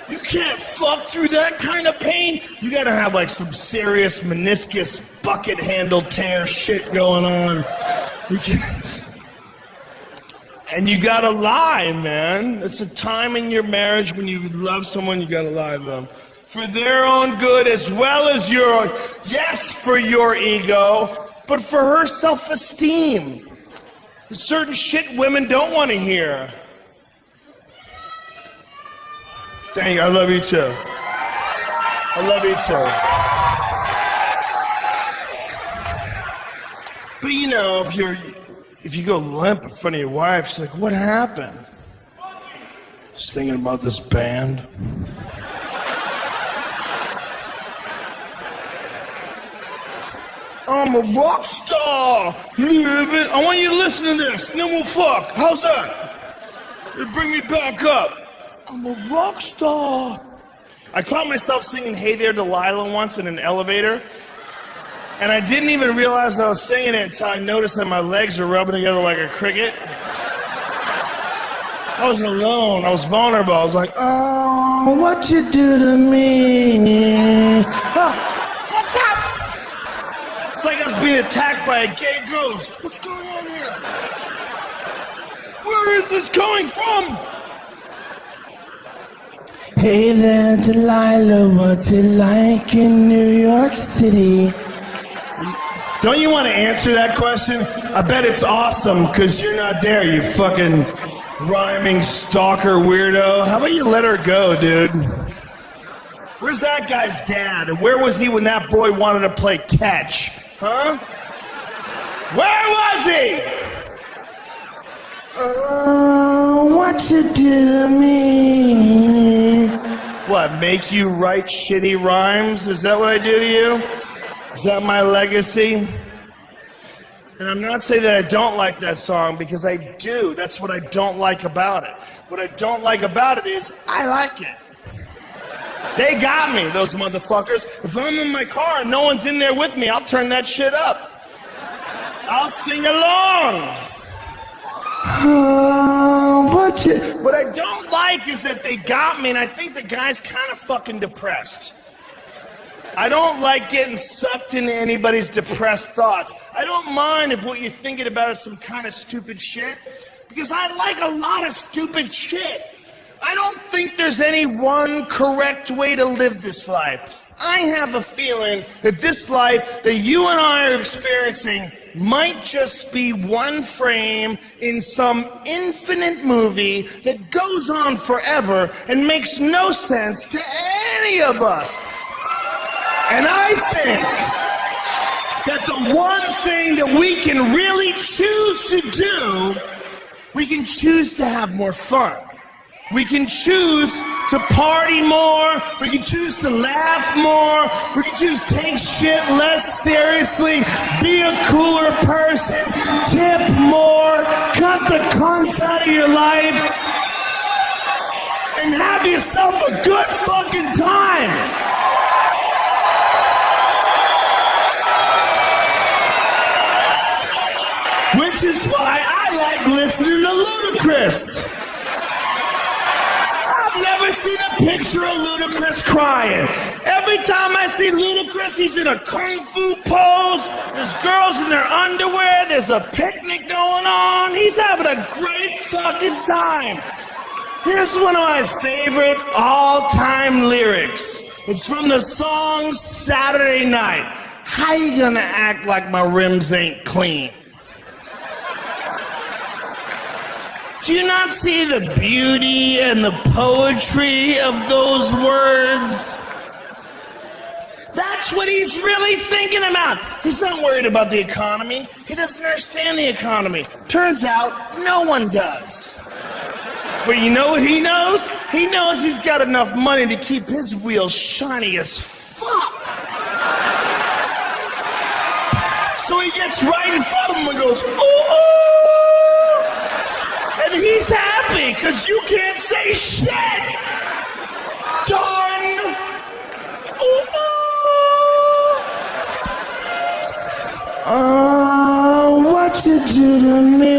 You can't fuck through that kind of pain. You gotta have like some serious meniscus bucket handle tear shit going on. And you gotta lie, man. It's a time in your marriage when you love someone, you gotta lie to them. For their own good as well as your, yes, for your ego, but for her self-esteem. There's certain shit women don't want to hear. Thank you, I love you too. I love you too. But you know, if you go limp in front of your wife, she's like, what happened? Just thinking about this band. I'm a rock star, leaven. I want you to listen to this, and then we'll fuck. How's that? It'll bring me back up. I'm a rock star. I caught myself singing Hey There Delilah once in an elevator, and I didn't even realize I was singing it until I noticed that my legs were rubbing together like a cricket. I was alone. I was vulnerable. I was like, oh, what you do to me? Oh, what's up? It's like I was being attacked by a gay ghost. What's going on here? Where is this coming from? Hey there, Delilah, what's it like in New York City? Don't you want to answer that question? I bet it's awesome, because you're not there, you fucking rhyming stalker weirdo. How about you let her go, dude? Where's that guy's dad? And where was he when that boy wanted to play catch? Huh? Where was he? What you do to me? What, make you write shitty rhymes? Is that what I do to you? Is that my legacy? And I'm not saying that I don't like that song, because I do. That's what I don't like about it. What I don't like about it is I like it. They got me, those motherfuckers. If I'm in my car and no one's in there with me, I'll turn that shit up. I'll sing along. What I don't like is that they got me, and I think the guy's kind of fucking depressed. I don't like getting sucked into anybody's depressed thoughts. I don't mind if what you're thinking about is some kind of stupid shit, because I like a lot of stupid shit. I don't think there's any one correct way to live this life. I have a feeling that this life that you and I are experiencing might just be one frame in some infinite movie that goes on forever and makes no sense to any of us. And I think that the one thing that we can really choose to do, we can choose to have more fun. We can choose to party more. We can choose to laugh more. We can choose to take shit less seriously. Be a cooler person. Tip more. Cut the cunts out of your life. And have yourself a good fucking time. Which is why I like listening to Ludacris. I've never seen a picture of Ludacris crying. Every time I see Ludacris, he's in a kung fu pose. There's girls in their underwear. There's a picnic going on. He's having a great fucking time. Here's one of my favorite all-time lyrics. It's from the song Saturday Night. How you gonna act like my rims ain't clean? Do you not see the beauty and the poetry of those words? That's what he's really thinking about. He's not worried about the economy. He doesn't understand the economy. Turns out, no one does. But you know what he knows? He knows he's got enough money to keep his wheels shiny as fuck. So he gets right in front of him and goes, ooh, ooh. And he's happy, because you can't say shit. Done. Ooh, oh, what you do to me?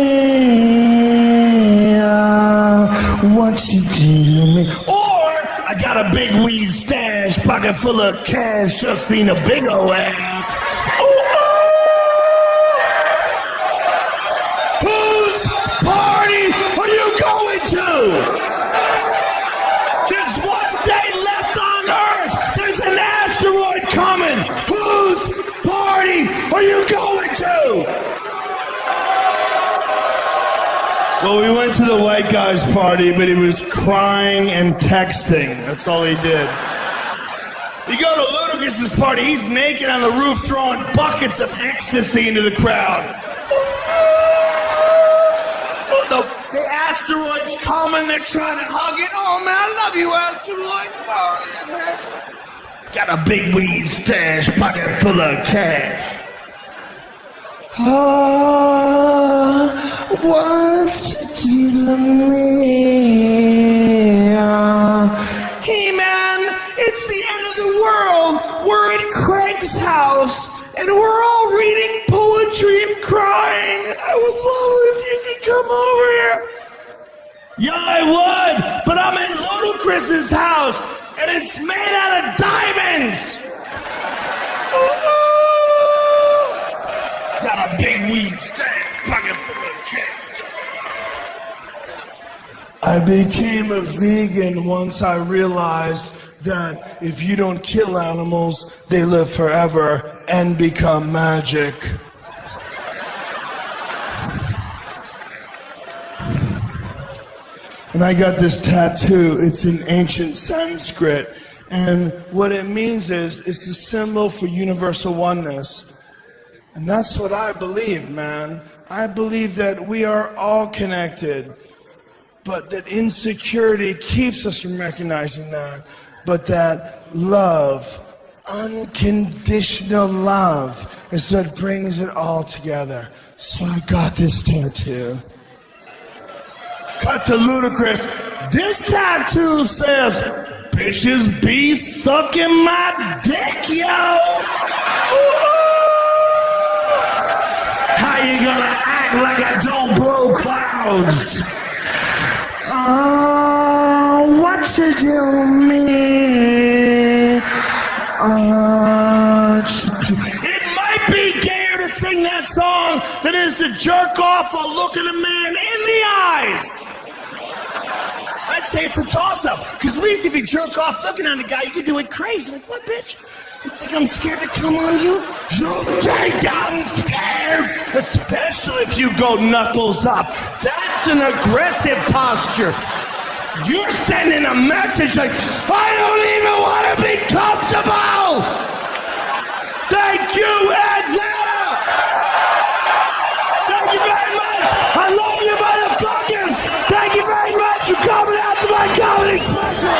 What you do to me? Or I got a big weed stash, pocket full of cash, just seen a big ol' ass. Whose party are you going to? There's one day left on Earth. There's an asteroid coming. Whose party are you going to? Well, we went to the white guy's party, but he was crying and texting. That's all he did. You go to Ludacris's party, he's naked on the roof throwing buckets of ecstasy into the crowd. The asteroid's coming, they're trying to hug it. Oh, man, I love you, asteroid. Oh, yeah, man. Got a big weed stash, pocket full of cash. What you do to me? Hey man, it's the end of the world. We're at Craig's house and we're all reading poetry and crying. I would love it if you could come over here. Yeah, I would, but I'm at Ludacris's house and it's made out of diamonds. Got a big weed stash, pocket full of cash. I became a vegan once I realized that if you don't kill animals, they live forever and become magic. And I got this tattoo. It's in ancient Sanskrit. And what it means is it's a symbol for universal oneness. And that's what I believe, man. I believe that we are all connected, but that insecurity keeps us from recognizing that. But that love, unconditional love, is what brings it all together. So I got this tattoo. Cut to Ludacris. This tattoo says, "Bitches be sucking my dick, yo." How you gonna act like I don't blow clouds? Oh, what you do to me? It might be gayer to sing that song than it is to jerk off while looking a man in the eyes. I'd say it's a toss-up, because at least if you jerk off looking at a guy, you can do it crazy. Like, what, bitch? You think I'm scared to come on you? You think I'm scared? Especially if you go knuckles up. That's an aggressive posture. You're sending a message like, I don't even want to be comfortable. Thank you, Atlanta. Thank you very much. I love you, motherfuckers. Thank you very much for coming out to my comedy special.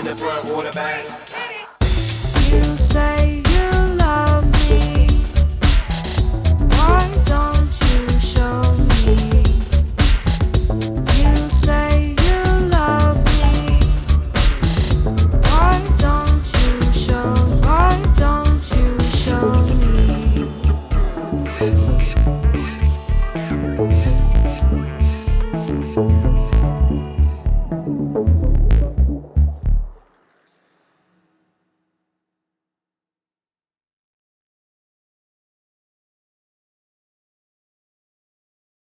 the front quarterback. You say you love me. Why don't you show me? You say you love me. Why don't you show? Why don't you show me?